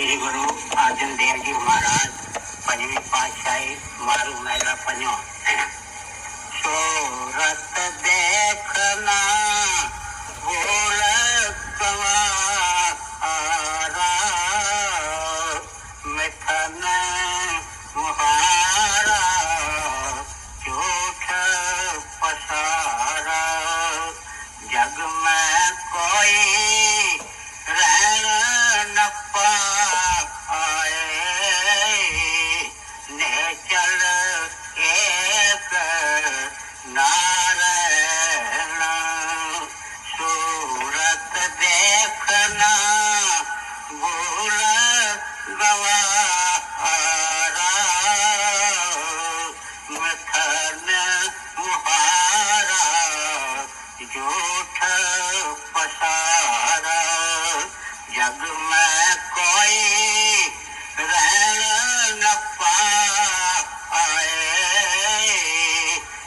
श्री गुरु अर्जन देव जी महाराज पंजवी पातशाही मारू महिला पंजो शोहरत देखना बोल सवारा मिथन मुहारा झूठ पसारा जग में कोई रहन न पाए ने चल एक नारायण सूरत देखना भूल गवारा मिथन मुहारा झूठ पसारा जग में कोई रहन न पाए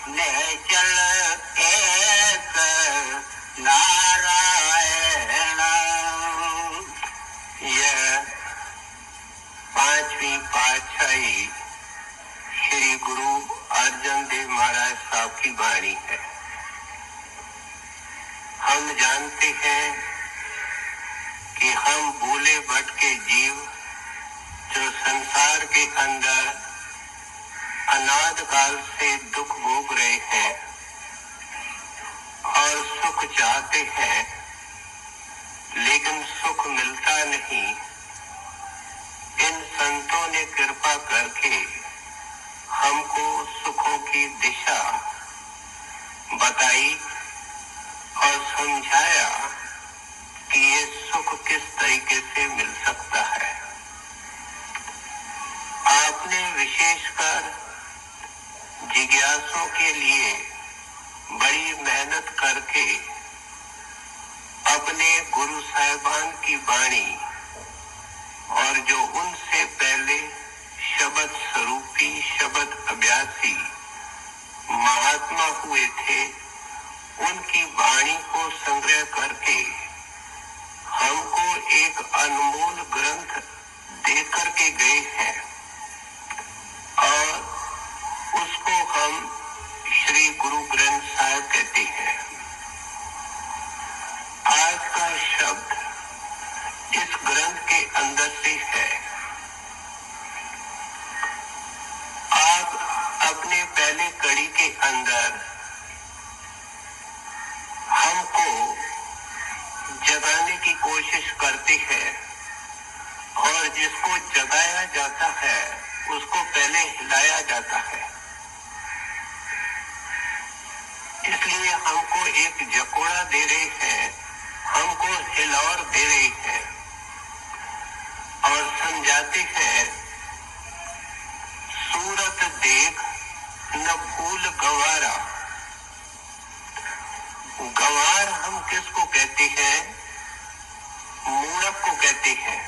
ने चल एक नारायण। यह पांचवी पातशाही श्री गुरु अर्जन देव महाराज साहब की वाणी है। हम जानते हैं कि हम भूले भटके जीव जो संसार के अंदर अनाद काल से दुख भोग रहे हैं और सुख चाहते हैं, लेकिन सुख मिलता नहीं। इन संतों ने कृपा करके हमको सुखों की दिशा बताई और समझाया कि ये सुख किस तरीके से मिल सकता है। आपने विशेषकर जिज्ञासुओं के लिए बड़ी मेहनत करके अपने गुरु साहिबान की वाणी और जो उनसे पहले शब्द स्वरूपी शब्द अभ्यासी महात्मा हुए थे, उनकी वाणी को संग्रह करके हमको एक अनमोल ग्रंथ दे करके गए हैं और उसको हम श्री गुरु ग्रंथ साहिब कहते हैं। आज का शब्द इस ग्रंथ के अंदर से है। आप अपने पहले कड़ी के अंदर हमको जगाने की कोशिश करते हैं और जिसको जगाया जाता है उसको पहले हिलाया जाता है। इसलिए हमको एक जकोड़ा दे रहे हैं, हमको हिलौर दे रहे हैं और समझाते हैं सूरत देख न भूल गवारा। गवार हम किसको कहते हैं? मूढ़क को कहते हैं,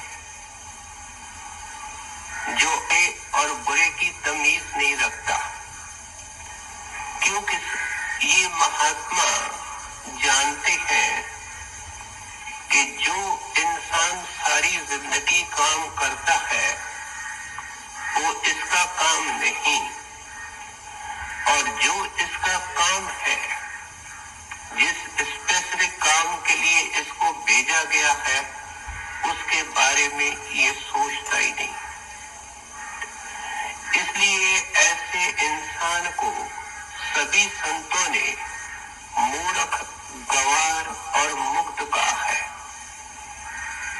जो ए और बुरे की तमीज नहीं रखता। क्योंकि ये महात्मा जानते हैं कि जो इंसान सारी जिंदगी काम करता है वो इसका काम नहीं, और जो इसका काम है, जिस स्पेसिफिक काम के लिए इसको भेजा गया है, उसके बारे में ये सोचता ही नहीं। इसलिए ऐसे इंसान को सभी संतों ने मूर्ख, गवार और मुग्ध कहा है,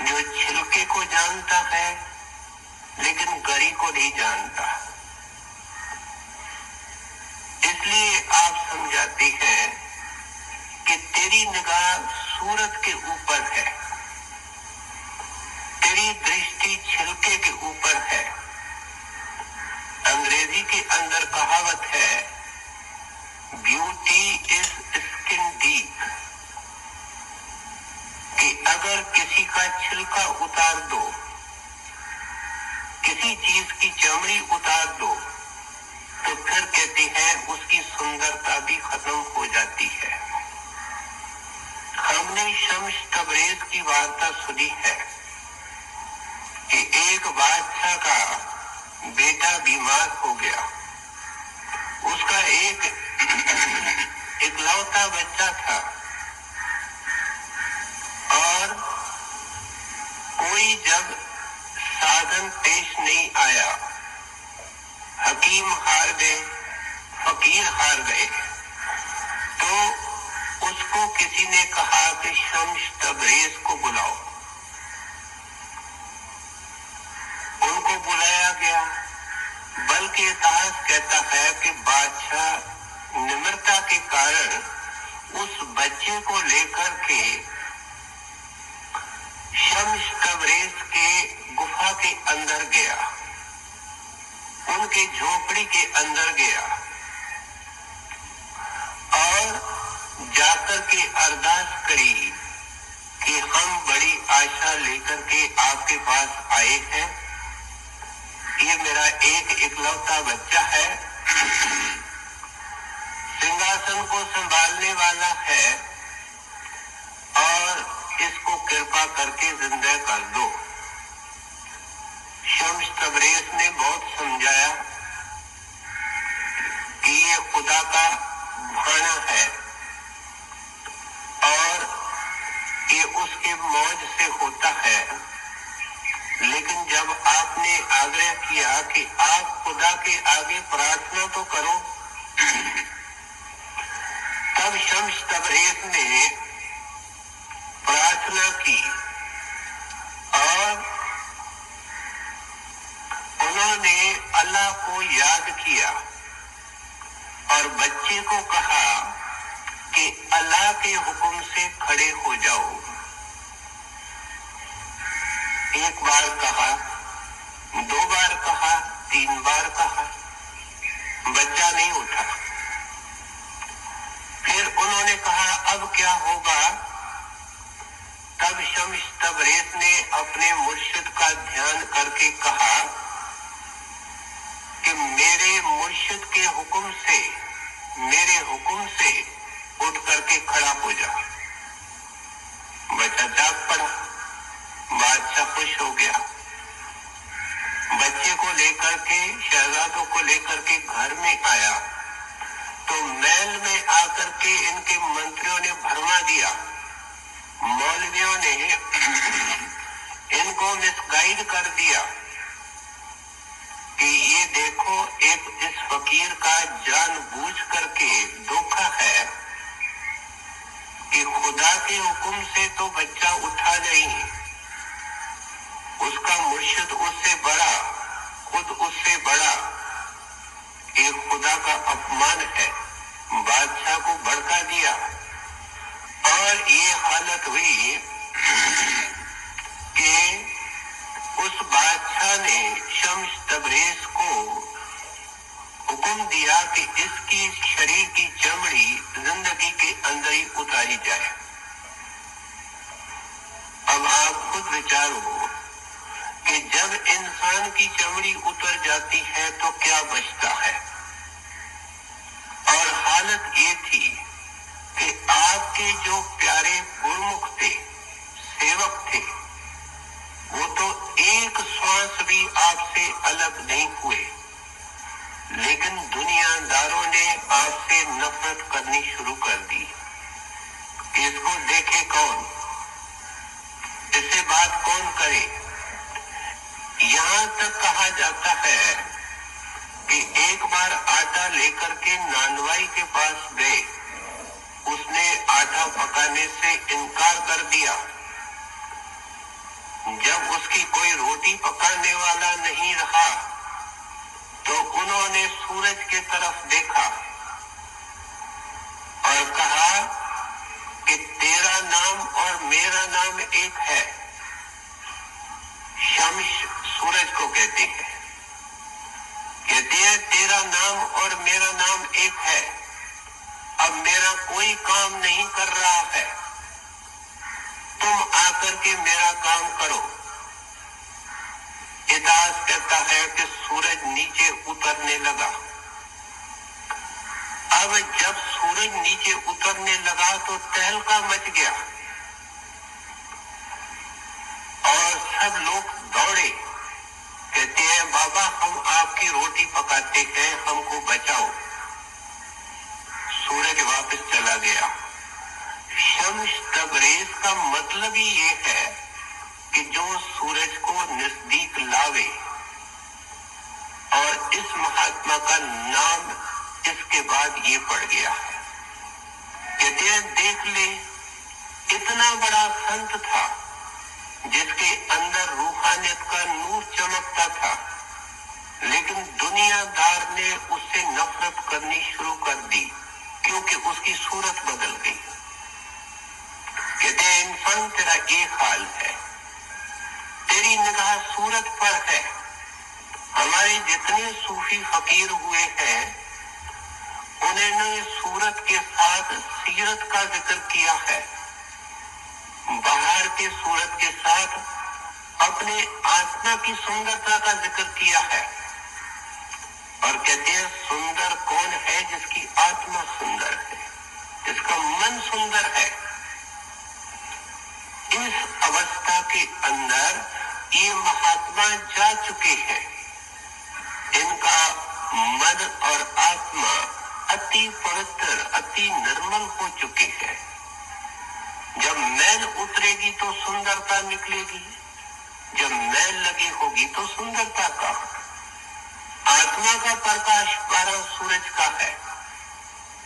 जो छिलके को जानता है लेकिन गरी को नहीं जानता। इसलिए आप समझाते हैं कि तेरी निगाह सूरत के ऊपर है, तेरी दृष्टि छिलके के ऊपर है। अंग्रेजी के अंदर कहावत है, ब्यूटी इज स्किन डीप, कि अगर किसी का छिलका उतार दो, किसी चीज की चमड़ी उतार दो, तो फिर कहते हैं उसकी सुंदरता भी खत्म हो जाती है। हमने शम्स तबरेज की वार्ता सुनी है कि एक बादशाह का बेटा बीमार हो गया। उसका एक इकलौता बच्चा था और कोई जब साधन पेश नहीं आया, हकीम हार गए, फकीर हार गए, तो उसको किसी ने कहा कि शम्स तबरेज को बुलाओ। उनको बुलाया गया। बल्कि इतिहास कहता है कि बादशाह निम्रता के कारण उस बच्चे को लेकर के शम्स तबरेज के गुफा के अंदर गया, उनके झोपड़ी के अंदर गया और जाकर के अरदास करी कि हम बड़ी आशा लेकर के आपके पास आए हैं, ये मेरा एक इकलौता बच्चा है, सिंहासन को संभालने वाला है और इसको कृपा करके जिंदा कर दो। शम्स तबरेज ने बहुत समझाया कि ये खुदा का भाना है और ये उसके मौज से होता है, लेकिन जब आपने आग्रह किया कि आप खुदा के आगे प्रार्थना तो करो, तब शम्स तबरेज ने प्रार्थना की और उन्होंने अल्लाह को याद किया और बच्चे को कहा कि अल्लाह के हुक्म से खड़े हो जाओ। एक बार कहा, 2 बार कहा, 3 बार कहा, बच्चा नहीं उठा। फिर उन्होंने कहा अब क्या होगा? तब शम्स तबरेज ने अपने मुर्शिद का ध्यान करके कहा कि मेरे मुर्शिद के हुक्म से, मेरे हुक्म से उठ करके खड़ा हो जा। बच्चा जाग पड़ा। बादशाह खुश हो गया। बच्चे को लेकर के, शहजादों को लेकर के घर में आया तो महल में आकर के इनके मंत्रियों ने भरमा दिया, मौलवियों ने इनको मिसगाइड कर दिया कि ये देखो एक इस फकीर का जानबूझ करके धोखा है कि खुदा के हुक्म से तो बच्चा उठा नहीं, उसका मुर्शिद उससे बड़ा, खुद उससे बड़ा, एक खुदा का अपमान है। बादशाह को भड़का दिया और ये हालत हुई कि उस बादशाह ने शम्स तबरेज को हुक्म दिया कि इसकी शरीर की चमड़ी जिंदगी के अंदर ही उतारी जाए। अब आप खुद विचारो कि जब इंसान की चमड़ी उतर जाती है तो क्या बचता है। और हालत ये थी कि आपके जो प्यारे गुरमुख थे, सेवक थे, वो तो एक श्वास भी आपसे अलग नहीं हुए, लेकिन दुनियादारों ने आपसे नफरत करनी शुरू कर दी। इसको देखे कौन, इससे बात कौन करे। यहाँ तक कहा जाता है कि एक बार आटा लेकर के नानवाई के पास गए, उसने आटा पकाने से इनकार कर दिया। जब उसकी कोई रोटी पकाने वाला नहीं रहा तो उन्होंने सूरज की तरफ देखा और कहा कि तेरा नाम और मेरा नाम एक है। शम्स सूरज को कहते हैं, कहते हैं तेरा नाम और मेरा नाम एक है, अब मेरा कोई काम नहीं कर रहा है, तुम आकर के मेरा काम करो। इतिहास कहता है कि सूरज नीचे उतरने लगा। अब जब सूरज नीचे उतरने लगा तो तहलका मच गया और सब लोग दौड़े हैं, बाबा हम आपकी रोटी पकाते हैं, हमको बचाओ। सूरज वापस चला गया। शम्स तबरेज का मतलब ही ये है कि जो सूरज को नजदीक लावे, और इस महात्मा का नाम इसके बाद ये पड़ गया है। कहते हैं देख ले, इतना बड़ा संत था जिसके अंदर रूहानियत का नूर चमकता था, लेकिन दुनियादार ने उससे नफरत करनी शुरू कर दी क्योंकि उसकी सूरत बदल गई। कहते हैं इंसान तेरा एक हाल है, तेरी निगाह सूरत पर है। हमारे जितने सूफी फकीर हुए हैं, उन्होंने सूरत के साथ सीरत का जिक्र किया है, बाहर के सूरत के साथ अपने आत्मा की सुंदरता का जिक्र किया है। और कहते हैं सुंदर कौन है? जिसकी आत्मा सुंदर है, जिसका मन सुंदर है। इस अवस्था के अंदर ये महात्मा जा चुके हैं। इनका मन और आत्मा अति पवित्र, अति निर्मल हो चुके हैं। जब मैल उतरेगी तो सुंदरता निकलेगी, जब मैल लगी होगी तो सुंदरता का। आत्मा का प्रकाश 12 सूरज का है,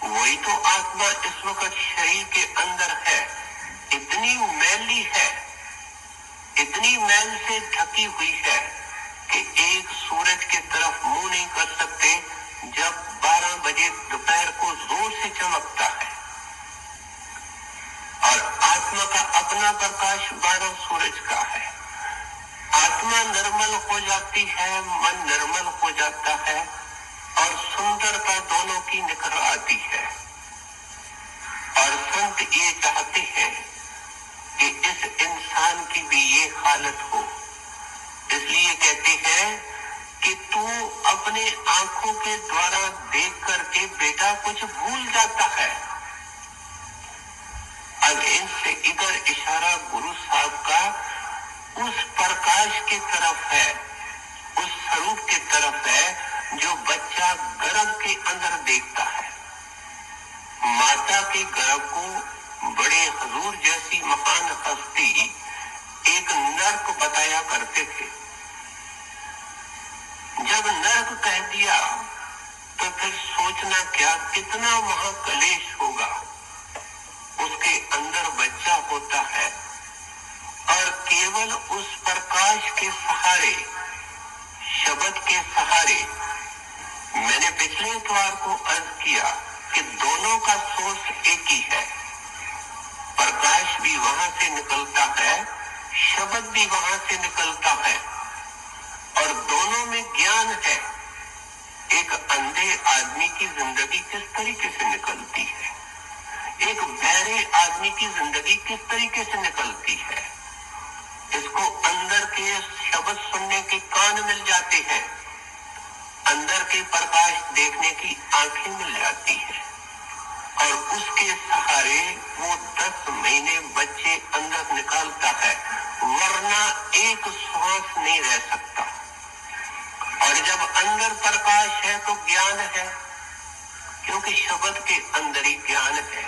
वही तो आत्मा इस वक्त शरीर के अंदर है। इतनी मैली है, इतनी मैल से ढकी हुई है कि एक सूरज की तरफ मुंह नहीं कर सकते जब 12 बजे दोपहर को जोर से चमकता है। और आत्मा का अपना प्रकाश 12 सूरज का है। आत्मा निर्मल हो जाती है, मन निर्मल हो जाता है, और सुंदरता दोनों की निखर आती है। और संत ये चाहते हैं कि इस इंसान की भी ये हालत हो। इसलिए कहते हैं कि तू अपने आंखों के द्वारा देख करके बेटा कुछ भूल जाता है। अब इनसे इधर इशारा गुरु साहब का उस प्रकाश की तरफ है, उस स्वरूप की तरफ है जो बच्चा गर्भ के अंदर देखता है। माता के गर्भ को बड़े हुजूर जैसी महान हस्ती एक नर्क बताया करते थे। जब नर्क कह दिया तो फिर सोचना क्या, कितना महाकलेश होगा। उसके अंदर बच्चा होता है और केवल उस प्रकाश के सहारे, शब्द के सहारे, मैंने पिछले इतवार को अर्ज किया कि दोनों का सोर्स एक ही है। प्रकाश भी वहां से निकलता है, शब्द भी वहां से निकलता है, और दोनों में ज्ञान है। एक अंधे आदमी की जिंदगी किस तरीके से निकलती है, एक बहरे आदमी की जिंदगी किस तरीके से निकलती है। इसको अंदर के शब्द सुनने के कान मिल जाते हैं, अंदर के प्रकाश देखने की आंखें मिल जाती है, और उसके सहारे वो 10 महीने बच्चे अंदर निकालता है, वरना एक श्वास नहीं रह सकता। और जब अंदर प्रकाश है तो ज्ञान है, क्योंकि शब्द के अंदर ही ज्ञान है।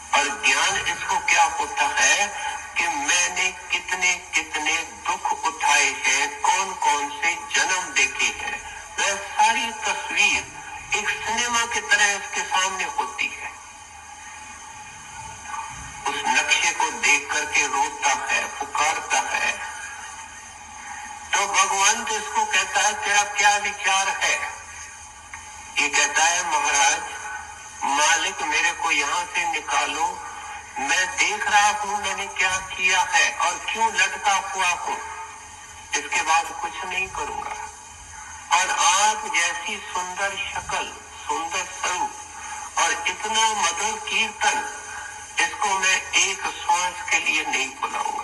और ज्ञान इसको क्या होता है कि मैंने कितने कितने दुख उठाए हैं, कौन कौन से जन्म देखे हैं, वह सारी तस्वीर एक सिनेमा की तरह इसके सामने होती है। उस नक्शे को देख करके रोता है, पुकारता है, तो भगवान तो इसको कहता है तेरा क्या विचार है। ये कहता है महाराज मालिक मेरे को यहाँ से निकालो, मैं देख रहा हूँ मैंने क्या किया है और क्यों लटका हुआ हूँ, इसके बाद कुछ नहीं करूंगा। और आप जैसी सुंदर शक्ल, सुंदर स्वरूप और इतना मधुर कीर्तन, इसको मैं एक श्वास के लिए नहीं बुलाऊंगा।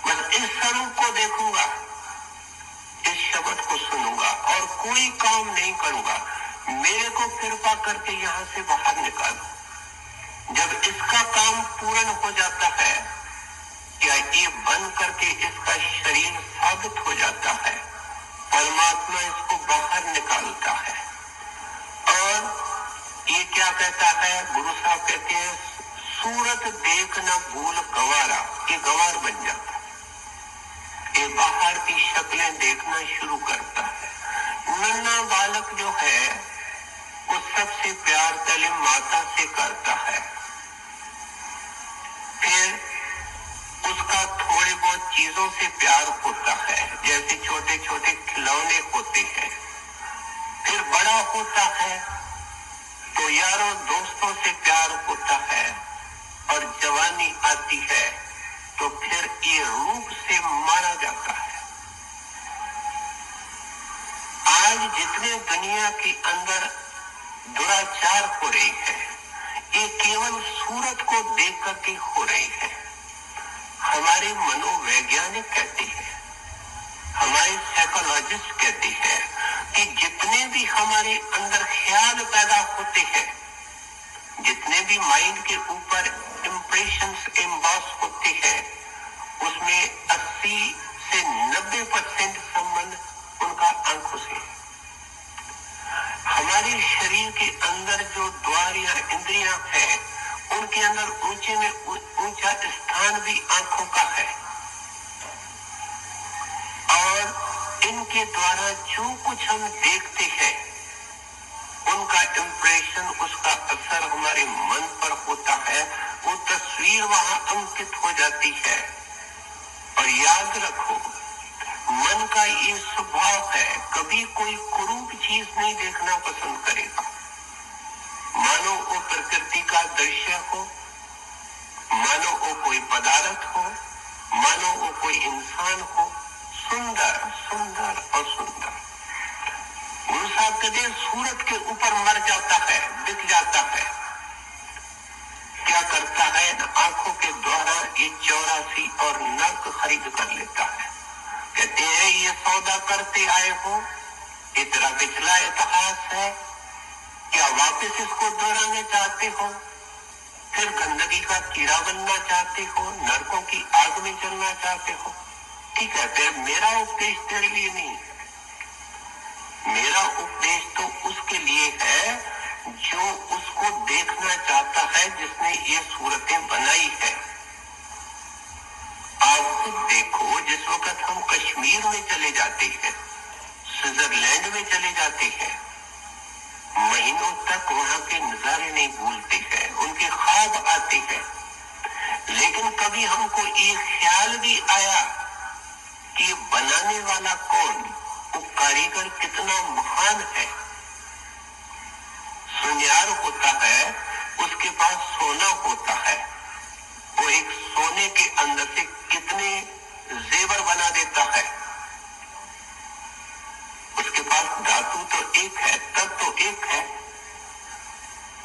बस इस स्वरूप को देखूंगा, इस शब्द को सुनूंगा और कोई काम नहीं करूंगा। मेरे को कृपा करके यहाँ से बाहर निकालो। जब इसका काम पूर्ण हो जाता है, क्या ये बन करके इसका शरीर साबित हो जाता है, परमात्मा इसको बाहर निकालता है। और ये क्या कहता है, गुरु साहब कहते हैं, सूरत देख न भूल गंवारा, ये गंवार बन जाता है, ये बाहर की शक्लें देखना शुरू करता है। नन्हा बालक जो है वो सबसे प्यार पहले माता से करता है, फिर उसका थोड़े बहुत चीजों से प्यार होता है, जैसे छोटे छोटे खिलौने होते हैं। फिर बड़ा होता है तो यारों दोस्तों से प्यार होता है, और जवानी आती है तो फिर ये रूप से मारा जाता है। आज जितने दुनिया के अंदर दुराचार हो रही है, ये केवल सूरत को देख करके हो रही है। हमारे मनोवैज्ञानिक कहते हैं, हमारे साइकोलॉजिस्ट कहते हैं कि जितने भी हमारे अंदर ख्याल पैदा होते हैं, जितने भी माइंड के ऊपर इम्प्रेशंस इम्बॉस होते हैं, उसमें 80 से 90% संबंध उनका आंखों से। हमारे शरीर के अंदर जो द्वार या इंद्रियां हैं, उनके अंदर ऊंचे में ऊंचा स्थान भी आंखों का है, और इनके द्वारा जो कुछ हम देखते हैं उनका इम्प्रेशन, उसका असर हमारे मन पर होता है, वो तस्वीर वहां अंकित हो जाती है। और याद रखो, मन का ये स्वभाव है, कभी कोई कुरूप चीज नहीं देखना पसंद करेगा। मानो वो प्रकृति का दृश्य हो, मानो वो कोई पदार्थ हो, मानो वो कोई इंसान हो, सुंदर सुंदर और सुंदर। गुरु साहब कहते हैं, सूरत के ऊपर मर जाता है, बिक जाता है। क्या करता है, आंखों के द्वारा ये 84 और नर्क खरीद कर लेता है। कहते हैं, ये सौदा करते आए हो, ये तेरा पिछला इतिहास है, क्या वापस इसको दोहराना चाहते हो? फिर गंदगी का कीड़ा बनना चाहते हो, नरकों की आग में चलना चाहते हो? ठीक है, फिर मेरा उपदेश तेरे लिए नहीं है। मेरा उपदेश तो उसके लिए है जो उसको देखना चाहता है, जिसने ये सूरतें बनाई है। आप खुद देखो, जिस वक्त हम कश्मीर में चले जाते हैं, स्विट्जरलैंड में चले जाते हैं, महीनों तक वहां के नजारे नहीं भूलते हैं, उनके ख्वाब आते हैं। लेकिन कभी हमको ये ख्याल भी आया कि बनाने वाला कौन, वो कारीगर कितना महान है। सुनियार होता है, उसके पास सोना होता है, वो एक सोने के अंदर से कितने जेवर बना देता है। उसके पास धातु तो एक है, तब तो एक है।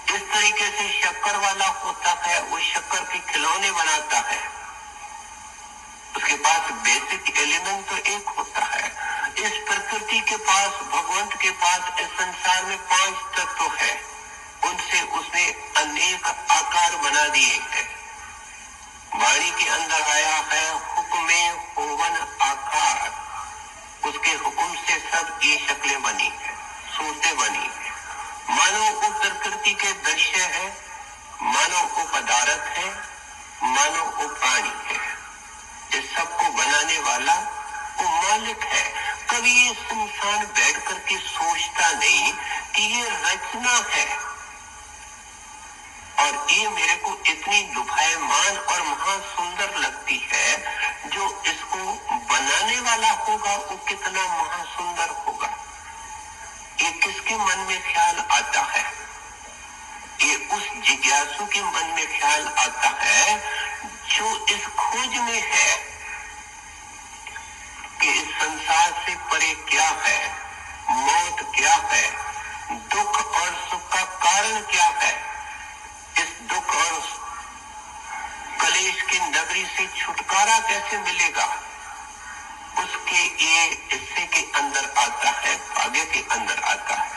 इस तरीके से शक्कर वाला होता है, वो शक्कर के खिलौने बनाता है। उसके पास बेसिक एलिमेंट तो एक होता है। इस प्रकृति के पास, भगवंत के पास इस संसार में 5 तत्व है, उनसे उसने अनेक आकार बना दिए हैं। वाणी के अंदर आया है हुक्मे होवन आकार, उसके हुक्म से सब ये शक्लें बनी है, सूरतें बनी है। मानो वो प्रकृति के दृश्य है, मानो वो पदार्थ है, मानो वो प्राणी है। इस सबको बनाने वाला वो मालिक है। कभी ये इंसान बैठ करके सोचता नहीं कि ये रचना है, और ये मेरे को इतनी लुभायमान और महासुंदर लगती है। जो इसको बनाने वाला होगा वो कितना महासुंदर होगा। ये किसके मन में ख्याल आता है? ये उस जिज्ञासु के मन में ख्याल आता है जो इस खोज में है कि इस संसार से परे क्या है, मौत क्या है, दुख और सुख का कारण क्या है, इस दुख और कलेश की नगरी से छुटकारा कैसे मिलेगा, उसके ये हिस्से के अंदर आता है, भाग्य के अंदर आता है।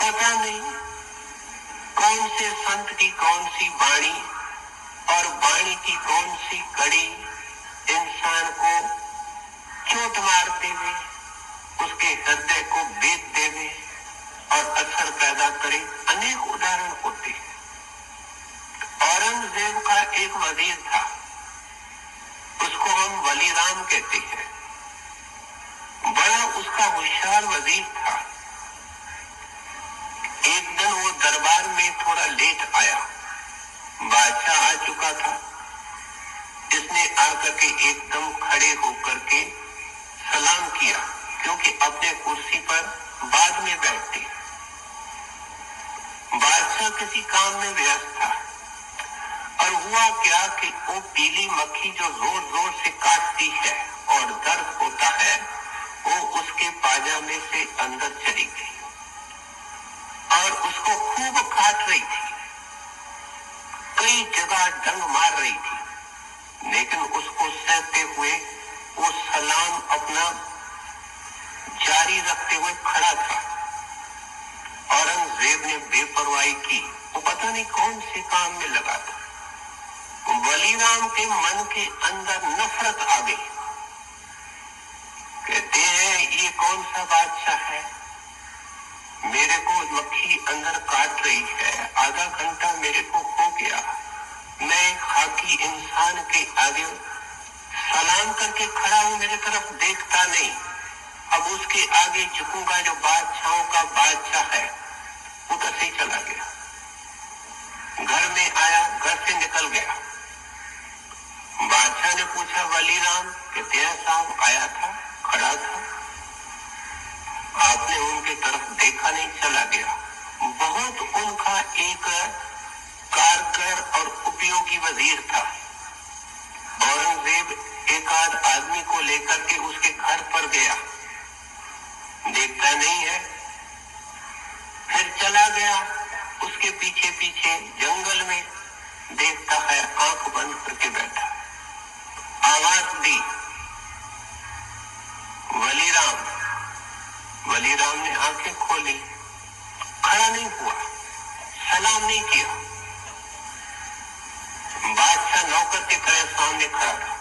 पता नहीं कौन से संत की कौन सी वाणी और वाणी की कौन सी कड़ी इंसान को चोट मारते हुए उसके हृदय को बेद देवे और असर पैदा करे, अनेक उदाहरण होते हैं। औरंगजेब का एक वजीर था, उसको हम वलीराम कहते हैं। बड़ा उसका होशियार वजीर था। एक दिन वो दरबार में थोड़ा लेट आया, बादशाह आ चुका था। इसने आकर के एकदम खड़े होकर के सलाम किया, क्योंकि अपने कुर्सी पर बाद में बैठते। बादशाह किसी काम में व्यस्त था और हुआ क्या कि वो पीली मक्खी जो जोर जोर से काटती है और दर्द होता है, वो उसके पाजामे से अंदर चली गई और उसको खूब काट रही थी, कई जगह डंग मार रही थी। लेकिन उसको सहते हुए वो सलाम अपना जारी रखते हुए खड़ा था। औरंगजेब ने बेपरवाही की, वो पता नहीं कौन से काम में लगा था। वलीराम के मन के अंदर नफरत आ गई। कहते हैं ये कौन सा बादशाह है, मेरे को मक्खी अंदर काट रही है, आधा घंटा मेरे को हो गया, मैं खाकी इंसान के आगे सलाम करके खड़ा हूं, मेरे तरफ देखता नहीं, अब उसके आगे झुकूंगा। जो बादशाहों का बादशाह है उधर से चला गया, घर में आया, घर से निकल गया। बादशाह ने पूछा वलीराम, कहते हैं साहब आया था, खड़ा था, आपने उनके तरफ देखा नहीं, चला गया। बहुत उनका एक कारगर और उपयोगी वजीर था। औरंगजेब एक आध आदमी को लेकर के उसके घर पर गया, देखता नहीं है, फिर चला गया उसके पीछे पीछे जंगल में, देखता है आंख बंद करके बैठा। आवाज दी वलीराम, वलीराम ने आंखें खोली, खड़ा नहीं हुआ, सलाम नहीं किया। बादशाह नौकर के तरह सामने खड़ा था।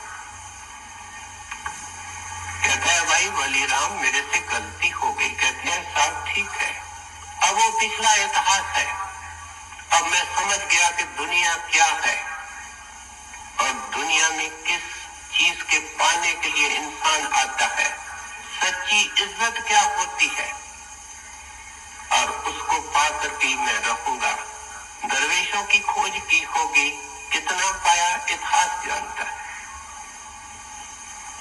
कहता है भाई वलीराम मेरे से गलती हो गई। कहते हैं साहब ठीक है, अब वो पिछला इतिहास है, अब मैं समझ गया कि दुनिया क्या है और दुनिया में किस चीज के पाने के लिए इंसान आता है, सच्ची इज्जत क्या होती है, और उसको पाकर के मैं रहूंगा। दरवेशों की खोज की होगी, कितना पाया इतिहास जानता है।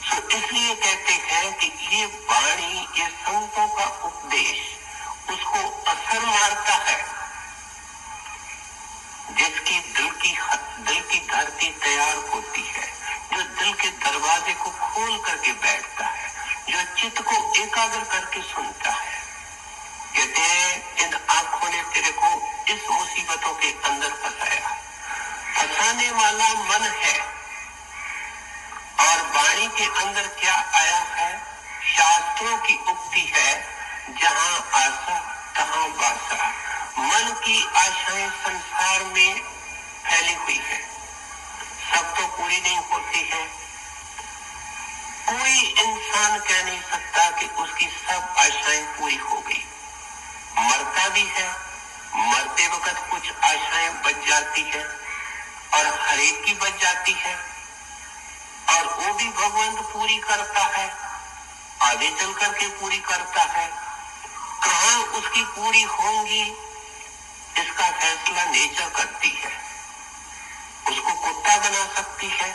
तो इसलिए कहते हैं कि ये वाणी, ये संतों का उपदेश उसको असर मारता है, जिसकी दिल की धरती तैयार होती है, जो दिल के दरवाजे को खोल करके बैठता है, जो चित्त को एकाग्र करके सुनता है। कहते हैं इन आंखों ने तेरे को इस मुसीबतों के अंदर फंसाया, फंसाने वाला मन है। और वाणी के अंदर क्या आया है, शास्त्रों की उक्ति है, जहां आशा तहां बासा। मन की आशाएं संसार में फैली हुई है, सब तो पूरी नहीं होती है। कोई इंसान कह नहीं सकता कि उसकी सब आशाएं पूरी हो गई। मरता भी है, मरते वक्त कुछ आशाएं बच जाती है और हर एक की बच जाती है, और वो भी भगवंत पूरी करता है, आगे चल करके पूरी करता है। कहाँ उसकी पूरी होंगी इसका फैसला नेचर करती है। उसको कुत्ता बना सकती है,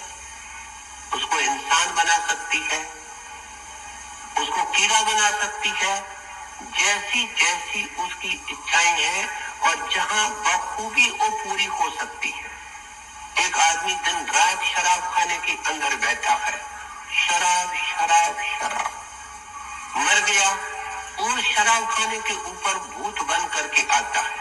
उसको इंसान बना सकती है, उसको कीड़ा बना सकती है, जैसी जैसी उसकी इच्छाएं हैं, और जहां बखूबी वो पूरी हो सकती है। एक आदमी दिन रात शराब खाने के अंदर बैठा है, शराब शराब शराब, मर गया, और शराब खाने के ऊपर भूत बन करके आता है,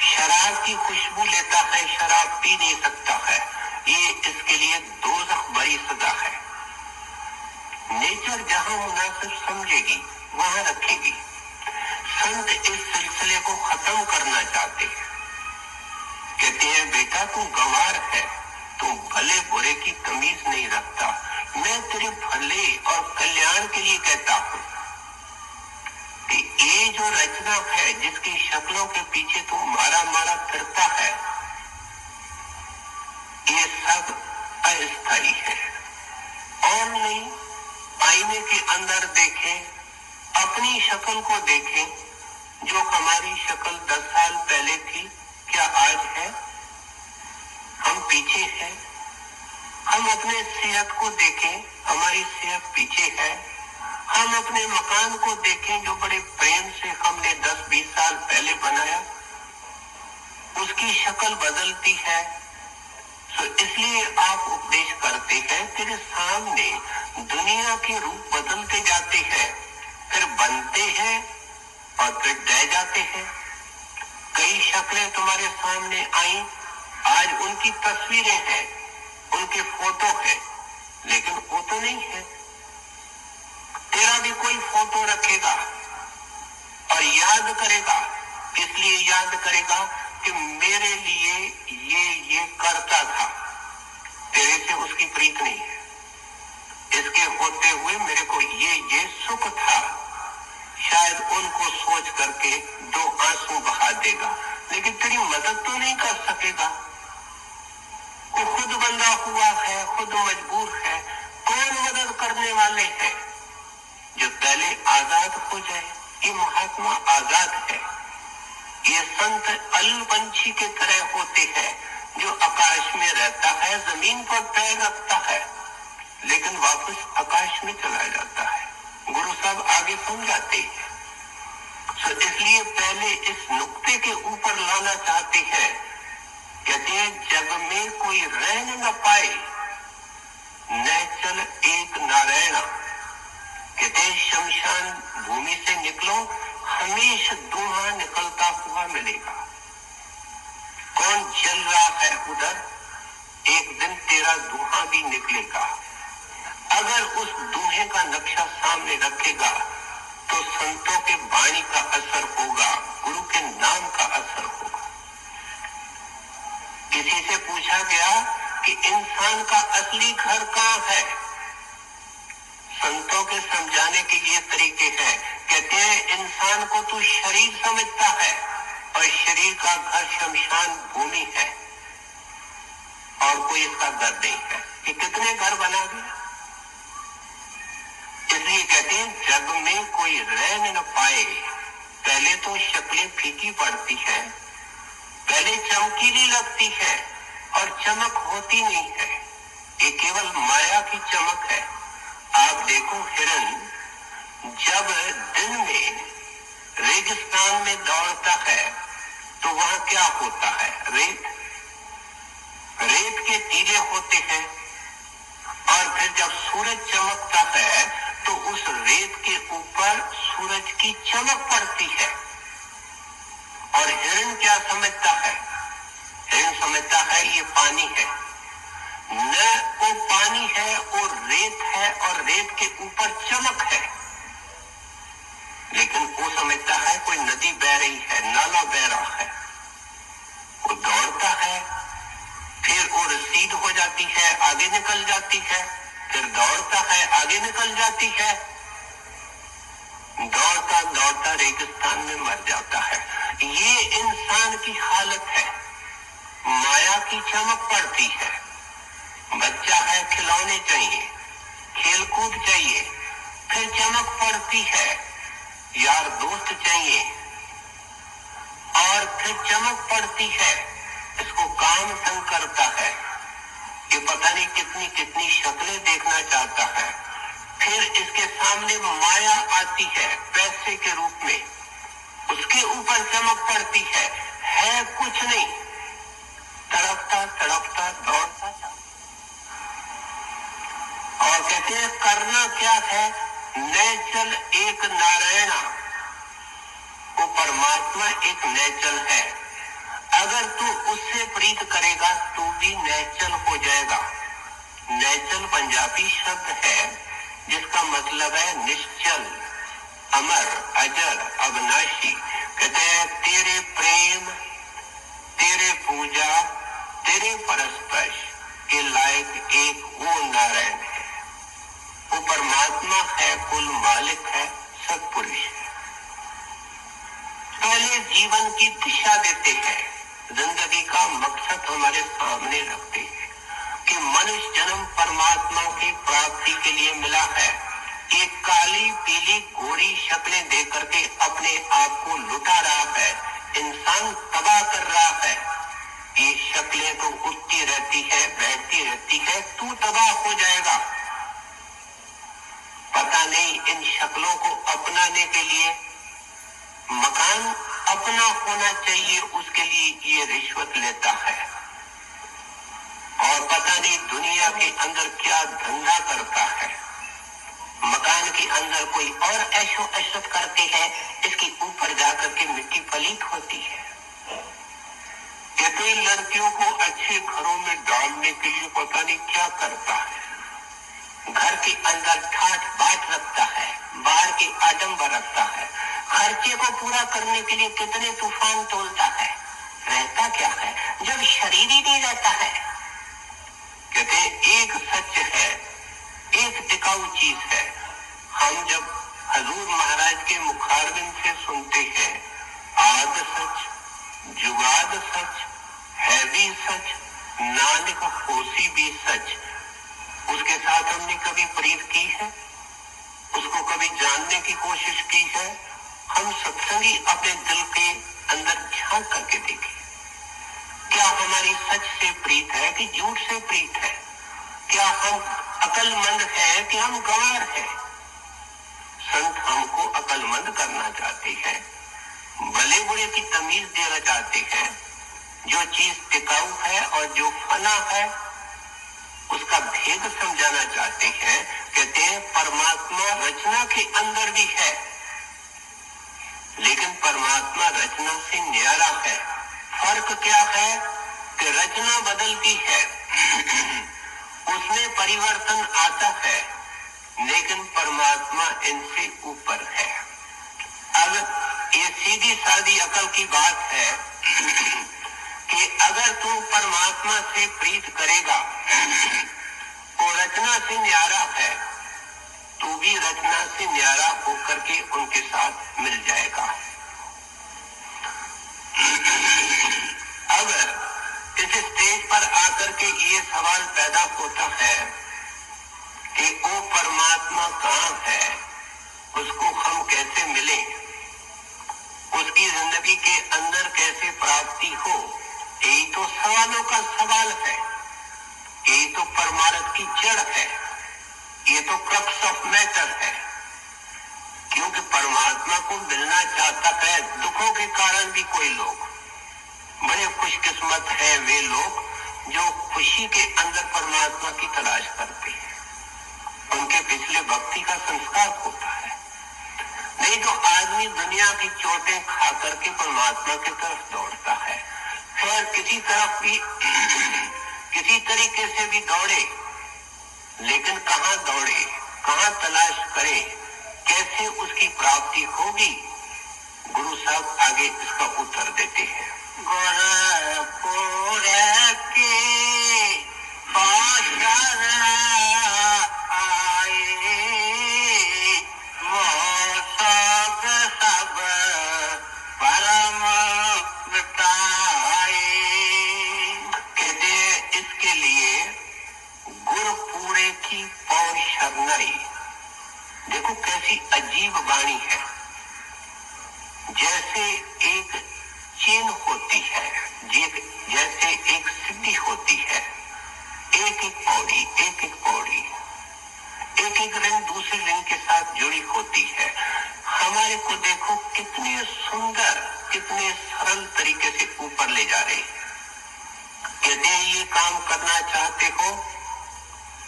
शराब की खुशबू लेता है, शराब पी नहीं सकता है, ये इसके लिए दोज़ख बड़ी सजा है। नेचर जहां मुनासिब समझेगी वहां रखेगी। संत इस सिलसिले को खत्म करना चाहते हैं, कहते हैं बेटा तू गंवार है, तू भले बुरे की तमीज नहीं रखता, मैं तेरे भले और कल्याण के लिए कहता हूं कि ये जो रचना है, जिसकी शक्लों के पीछे तू मारा मारा फिरता है, ये सब अस्थायी है। और नहीं, आईने के अंदर देखें, अपनी शक्ल को देखें, जो हमारी शक्ल 10 साल पहले थी, क्या आज है? हम पीछे हैं। हम अपने सेहत को देखें, हमारी सेहत पीछे है। हम अपने मकान को देखें, जो बड़े प्रेम से हमने 10-20 साल पहले बनाया, उसकी शक्ल बदलती है। तो इसलिए आप उपदेश करते हैं, तेरे सामने दुनिया के रूप बदलते जाते हैं, फिर बनते हैं और फिर रह जाते हैं। कई शक्लें तुम्हारे सामने आई, आज उनकी तस्वीरें हैं, उनके फोटो है, लेकिन वो तो नहीं है। तेरा भी कोई फोटो रखेगा और याद करेगा, इसलिए याद करेगा कि मेरे लिए ये करता था। तेरे से उसकी प्रीत नहीं है। इसके होते हुए मेरे को ये सुख था, शायद उनको सोच करके 2 आंसू बहा देगा, लेकिन तेरी मदद तो नहीं कर सकेगा। वो खुद बंधा हुआ है, खुद मजबूर है। कौन मदद करने वाले हैं? जो पहले आजाद हो जाए। ये महात्मा आजाद है। ये संत अल्ल पंछी के तरह होते हैं, जो आकाश में रहता है, जमीन पर पैर रखता है, लेकिन वापस आकाश में चला जाता है। गुरु साहब आगे समझाते हैं। तो इसलिए पहले इस नुक्ते के ऊपर लाना चाहते हैं। कहते हैं, जग में कोई रह न पाए, नैचल एक नारायणा। कहते हैं, शमशान भूमि से निकलो, हमेशा धुआं निकलता हुआ मिलेगा। कौन जल रहा है उधर, एक दिन तेरा धुआं भी निकलेगा। अगर उस धुएं का नक्शा सामने रखेगा तो संतों के वाणी का असर होगा, गुरु के नाम का असर होगा। किसी से पूछा गया कि इंसान का असली घर कहाँ है? संतों के समझाने के ये तरीके हैं। कहते हैं, इंसान को तू शरीर समझता है और शरीर का घर शमशान भूमि है, और कोई इसका घर नहीं है। कि कितने घर बना दिया। इसलिए कहते हैं, जग में कोई रह न पाए। पहले तो शक्लें फीकी पड़ती है, पहले चमकीली लगती है और चमक होती नहीं है। ये केवल माया की चमक है। आप देखो, हिरन जब दिन में रेगिस्तान में दौड़ता है तो वहां क्या होता है? रेत के टीले होते हैं, और फिर जब सूरज चमकता है तो उस रेत के ऊपर सूरज की चमक पड़ती है। और हिरन क्या समझता है? हिरन समझता है ये पानी है। न वो पानी है, वो रेत है, और रेत के ऊपर चमक है। लेकिन वो समझता है कोई नदी बह रही है, नाला बह रहा है। वो दौड़ता है, फिर वो रसीद हो जाती है, आगे निकल जाती है, फिर दौड़ता है, आगे निकल जाती है, दौड़ता दौड़ता रेगिस्तान में मर जाता है। ये इंसान की हालत है। माया की चमक पड़ती है। बच्चा है, खिलौने चाहिए, खेलकूद चाहिए, फिर चमक पड़ती है, यार दोस्त चाहिए, और फिर चमक पड़ती है, इसको काम तंग करता है, ये पता नहीं कितनी कितनी शक्लें देखना चाहता है। फिर इसके सामने माया आती है पैसे के रूप में, उसके ऊपर चमक पड़ती है कुछ नहीं, तड़पता तड़पता दौड़ता जाता। और कहते हैं, करना क्या है? नैचल एक नारायणा। वो परमात्मा एक नैचल है। अगर तू उससे प्रीत करेगा तू भी नैचल हो जाएगा। नैचल पंजाबी शब्द है जिसका मतलब है निश्चल, अमर, अजर, अविनाशी। कहते हैं, तेरे प्रेम, तेरे पूजा, तेरे परस्पर्श के लायक एक वो नारायण है। वो परमात्मा है, कुल मालिक है, सत्पुरुष है। पहले जीवन की दिशा देते हैं, जिंदगी का मकसद हमारे सामने रखते हैं कि मनुष्य जन्म परमात्मा की प्राप्ति के लिए मिला है। एक काली पीली गोरी शक्लें दे करके अपने आप को लुटा रहा है, इंसान तबाह कर रहा है। ये शक्लें तो उठती रहती है, बैठती रहती है, तू तबाह हो जाएगा। पता नहीं इन शक्लों को अपनाने के लिए मकान अपना होना चाहिए, उसके लिए ये रिश्वत लेता है। और पता नहीं दुनिया के अंदर क्या धंधा करता है। मकान के अंदर कोई और ऐशो ऐशत करते हैं, इसके ऊपर जाकर के मिट्टी पलीत होती है। कहते लड़कियों को अच्छे घरों में डालने के लिए पता नहीं क्या करता है। घर के अंदर ठाठ बाट रखता है, बाहर के आडंबर रखता है, खर्चे को पूरा करने के लिए कितने तूफान तोलता है। रहता क्या है जब शरीर ही नहीं रहता है। कहते एक सच है, एक टिकाऊ चीज है। हम जब हजूर महाराज के मुखारबिन से सुनते हैं, आद सच, जुगाद सच, है भी सच, नानक होसी भी सच, उसके साथ हमने कभी प्रीत की है, उसको कभी जानने की कोशिश की है। हम सत्संगी अपने दिल के अंदर झांक करके देखें, क्या हमारी सच से प्रीत है कि झूठ से प्रीत है? क्या हम अकलमंद है कि हम गंवार है? संत हमको अकलमंद करना चाहते हैं, भले बुरे की तमीज देना चाहते हैं। जो चीज टिकाऊ है और जो फना है उसका भेद समझाना चाहते हैं। कहते हैं परमात्मा रचना के अंदर भी है, लेकिन परमात्मा रचना से न्यारा है। फर्क क्या है कि रचना बदलती है, उसमें परिवर्तन आता है, लेकिन परमात्मा इनसे ऊपर है। अब ये सीधी सादी अकल की बात है कि अगर तू परमात्मा से प्रीत करेगा, वो रचना से न्यारा है, तू भी रचना से न्यारा होकर के उनके साथ मिल जाएगा। अब इस स्टेज पर आकर के ये सवाल पैदा होता है कि वो परमात्मा कहाँ है, उसको हम कैसे मिले, उसकी जिंदगी के अंदर कैसे प्राप्ति हो। यही तो सवालों का सवाल है, यही तो परमार्थ की जड़ है, ये तो क्रक्स ऑफ मैटर है। क्योंकि परमात्मा को मिलना चाहता है दुखों के कारण भी कोई लोग। बड़े खुशकिस्मत है वे लोग जो खुशी के अंदर परमात्मा की तलाश करते हैं, उनके पिछले भक्ति का संस्कार होता है। नहीं तो आदमी दुनिया की चोटें खा करके परमात्मा की तरफ दौड़ता है। खैर किसी तरफ भी किसी तरीके से भी दौड़े, लेकिन कहाँ दौड़े, कहाँ तलाश करे, कैसे उसकी प्राप्ति होगी, गुरु साहब आगे इसका उत्तर देते हैं। गुरपुर के पाशर आए, मोसक सब परम मिटाए। कहते हैं इसके लिए गुरपुरे की पौ शरणाई। देखो कैसी अजीब वाणी है। जैसे एक चेन होती है, जैसे एक सिद्धि होती है, एक एक पौड़ी, एक एक पौड़ी, एक एक रिंग दूसरे रिंग के साथ जुड़ी होती है। हमारे को देखो कितने सुंदर, कितने सरल तरीके से ऊपर ले जा रहे हैं। कहते हैं ये काम करना चाहते हो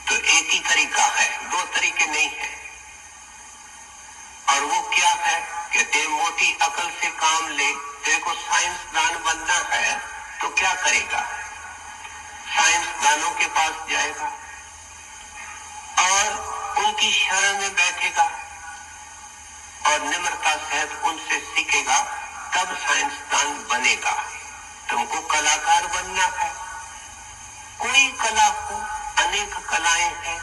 तो एक ही तरीका है, दो तरीके नहीं है। और वो क्या है? कहते हैं मोटी अकल से काम ले। तेरे को साइंसदान बनना है तो क्या करेगा? साइंसदानों के पास जाएगा और उनकी शरण में बैठेगा और निम्रता सहित उनसे सीखेगा, तब साइंसदान बनेगा। तुमको कलाकार बनना है, कोई कला हो, अनेक कलाएं हैं,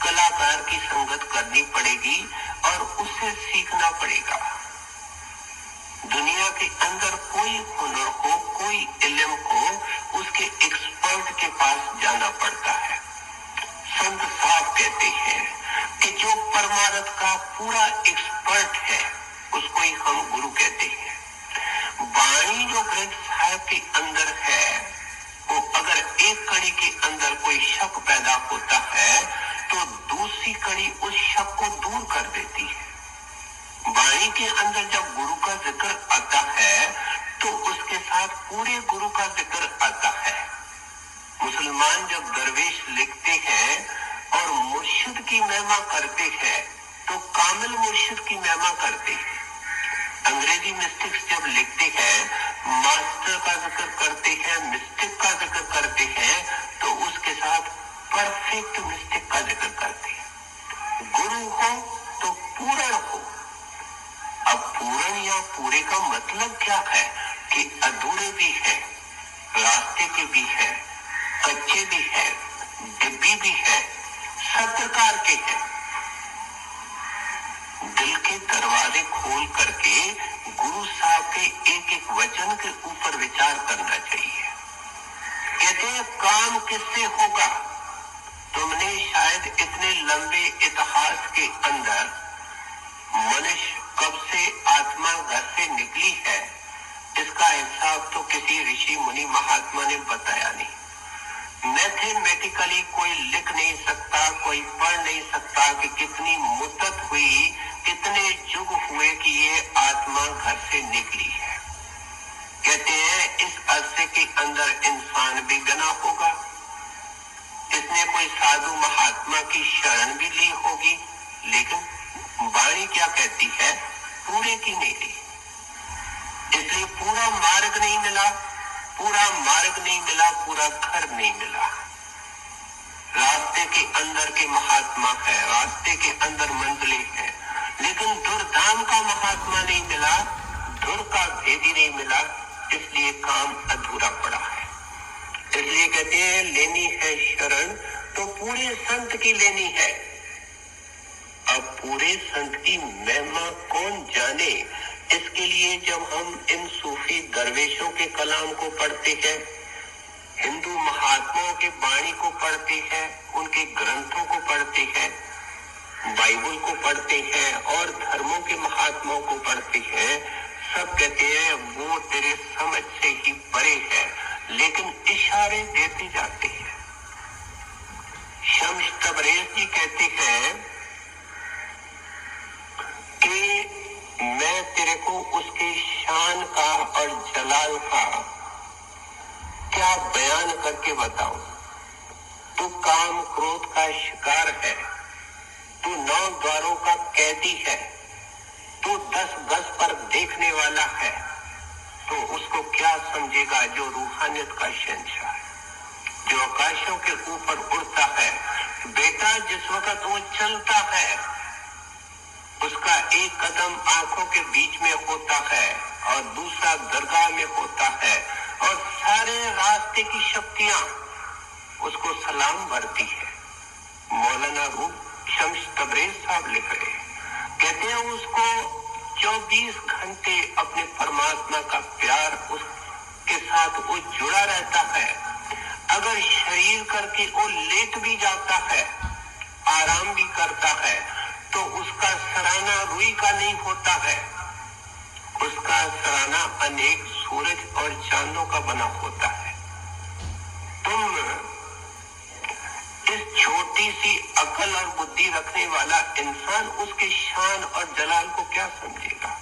कलाकार की संगत करनी पड़ेगी और उससे सीखना पड़ेगा। दुनिया के अंदर कोई हुनर हो, कोई इल्म हो, उसके एक्सपर्ट के पास जाना पड़ता है। संत साहब कहते हैं कि जो परमार्थ का पूरा एक्सपर्ट है उसको ही हम गुरु कहते हैं। वाणी जो ग्रंथ साहब के अंदर है, वो अगर एक कड़ी के अंदर कोई शक पैदा होता है तो दूसरी कड़ी उस शक को दूर कर देती है। वाणी के अंदर जब गुरु का जिक्र आता है तो उसके साथ पूरे गुरु का जिक्र आता है। मुसलमान जब दरवेश लिखते हैं और मुर्शिद की महिमा करते हैं तो कामिल मुर्शिद की महिमा करते हैं। अंग्रेजी मिस्टिक्स जब लिखते हैं, मास्टर का जिक्र करते हैं, मिस्टिक का जिक्र करते हैं, तो उसके साथ परफेक्ट मिस्टिक का जिक्र करते हैं। गुरु हो तो पूर्ण हो। अब पूर्ण या पूरे का मतलब क्या है कि अधूरे भी है, रास्ते के भी है, कच्चे भी है, डिब्बी भी है, सब प्रकार के हैं। दिल के दरवाजे खोल करके गुरु साहब के एक एक वचन के ऊपर विचार करना चाहिए। कहते हैं काम किससे होगा? तुमने शायद इतने लंबे इतिहास के अंदर मनुष्य कब से आत्मा घर से निकली है, इसका हिसाब तो किसी ऋषि मुनि महात्मा ने बताया नहीं। मैथमेटिकली कोई लिख नहीं सकता, कोई पढ़ नहीं सकता कि कितनी मुद्दत हुई, कितने युग हुए कि ये आत्मा घर से निकली है। कहते हैं इस अरसे के अंदर इंसान भी बना होगा, इसने कोई साधु महात्मा की शरण भी ली होगी, लेकिन वाणी क्या कहती है? पूरे की नहीं ली। इसलिए पूरा मार्ग नहीं मिला, पूरा मार्ग नहीं मिला, पूरा घर नहीं मिला। रास्ते के अंदर के महात्मा है, रास्ते के अंदर मंजिलें हैं, लेकिन धुरधाम का महात्मा नहीं मिला, धुर का भेदी नहीं मिला, इसलिए काम अधूरा पड़ा है। इसलिए कहते हैं लेनी है शरण तो पूरे संत की लेनी है। अब पूरे संत की महिमा कौन जाने, इसके लिए जब हम इन सूफी दरवेशों के कलाम को पढ़ते हैं, हिंदू महात्माओं के वाणी को पढ़ते हैं, उनके ग्रंथों को पढ़ते हैं, बाइबल को पढ़ते हैं और धर्मों के महात्माओं को पढ़ते हैं, सब कहते हैं वो तेरे समझ से ही परे है, लेकिन इशारे देते जाते हैं। शम्स तबरेज़ जी कहते हैं कि मैं तेरे को उसके शान का और जलाल का क्या बयान करके बताऊं। तू काम क्रोध का शिकार है, तू 9 द्वारों का कैदी है, तू 10 गज पर देखने वाला है, तो उसको क्या समझेगा जो रूहानियत का शहंशाह है, जो आकाशों के ऊपर उड़ता है। बेटा जिस वक्त वो चलता है उसका एक कदम आंखों के बीच में होता है और दूसरा दरगाह में होता है, और सारे रास्ते की शक्तियां उसको सलाम भरती है। मौलाना रूम शम्स तबरेज़ साहब लिख रहे हैं, कहते हैं उसको 24 घंटे अपने परमात्मा का प्यार उसके साथ वो जुड़ा रहता है। अगर शरीर करके वो लेट भी जाता है, आराम भी करता है, तो उसका सराहना रुई का नहीं होता है, उसका सराहना अनेक सूरज और चांदों का बना होता है। तुम इस छोटी सी अकल और बुद्धि रखने वाला इंसान उसके शान और जलाल को क्या समझेगा?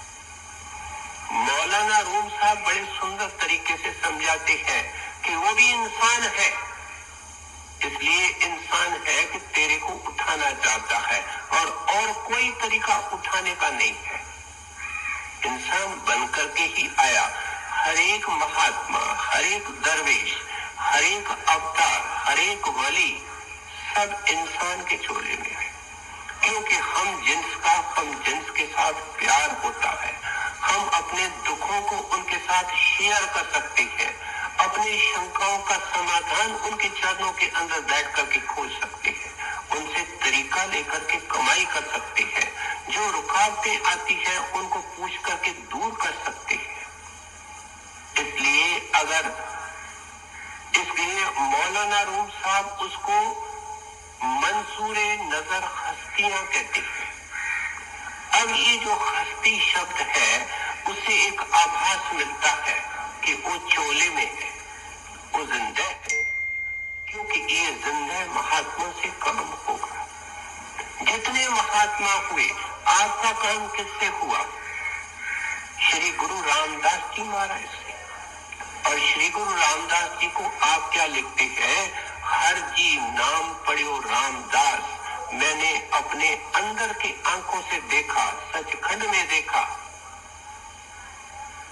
मौलाना रूम साहब बड़े सुंदर तरीके से समझाते हैं कि वो भी इंसान है, इसलिए इंसान है कि तेरे को उठाना चाहता है और कोई तरीका उठाने का नहीं है। इंसान बनकर के ही आया। हर एक महात्मा, हर एक दरवेश, हर एक अवतार, हर एक वली सब इंसान के चोले में है, क्योंकि हम जिन्स के साथ प्यार होता है। हम अपने दुखों को उनके साथ शेयर कर सकते हैं, अपनी शंकाओं का समाधान उनके चरणों के अंदर बैठ करके खोज सकते हैं। उनसे तरीका लेकर के कमाई कर सकते हैं, जो रुकावटें आती हैं उनको पूछ करके दूर कर सकते हैं। इसलिए अगर इसलिए मौलाना रूम साहब उसको मंसूरे नजर हस्तियां कहते हैं। अब ये जो हस्ती शब्द है उससे एक आभास मिलता है कि वो चोले में है, वो जिंदा है, क्योंकि ये जिंदा महात्मा से काम होगा। जितने महात्मा हुए, आपका काम किससे हुआ? श्री गुरु रामदास जी महाराज से। और श्री गुरु रामदास जी को आप क्या लिखते हैं? हर जी नाम पढ़ो रामदास, मैंने अपने अंदर की आंखों से देखा, सचखंड में देखा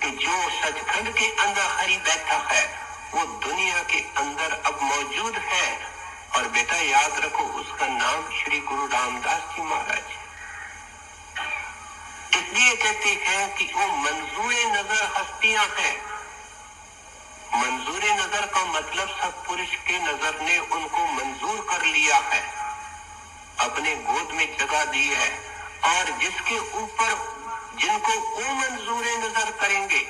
कि जो सचखंड के अंदर हरि बैठा है वो दुनिया के अंदर अब मौजूद है। और बेटा याद रखो, उसका नाम श्री गुरु रामदास जी महाराज है। इसलिए कहते हैं कि वो मंजूरे नजर हस्तियां हैं। मंजूरे नजर का मतलब सब पुरुष के नजर ने उनको मंजूर कर लिया है, अपने गोद में जगह दी है। और जिसके ऊपर जिनको वो मंजूरे नजर करेंगे,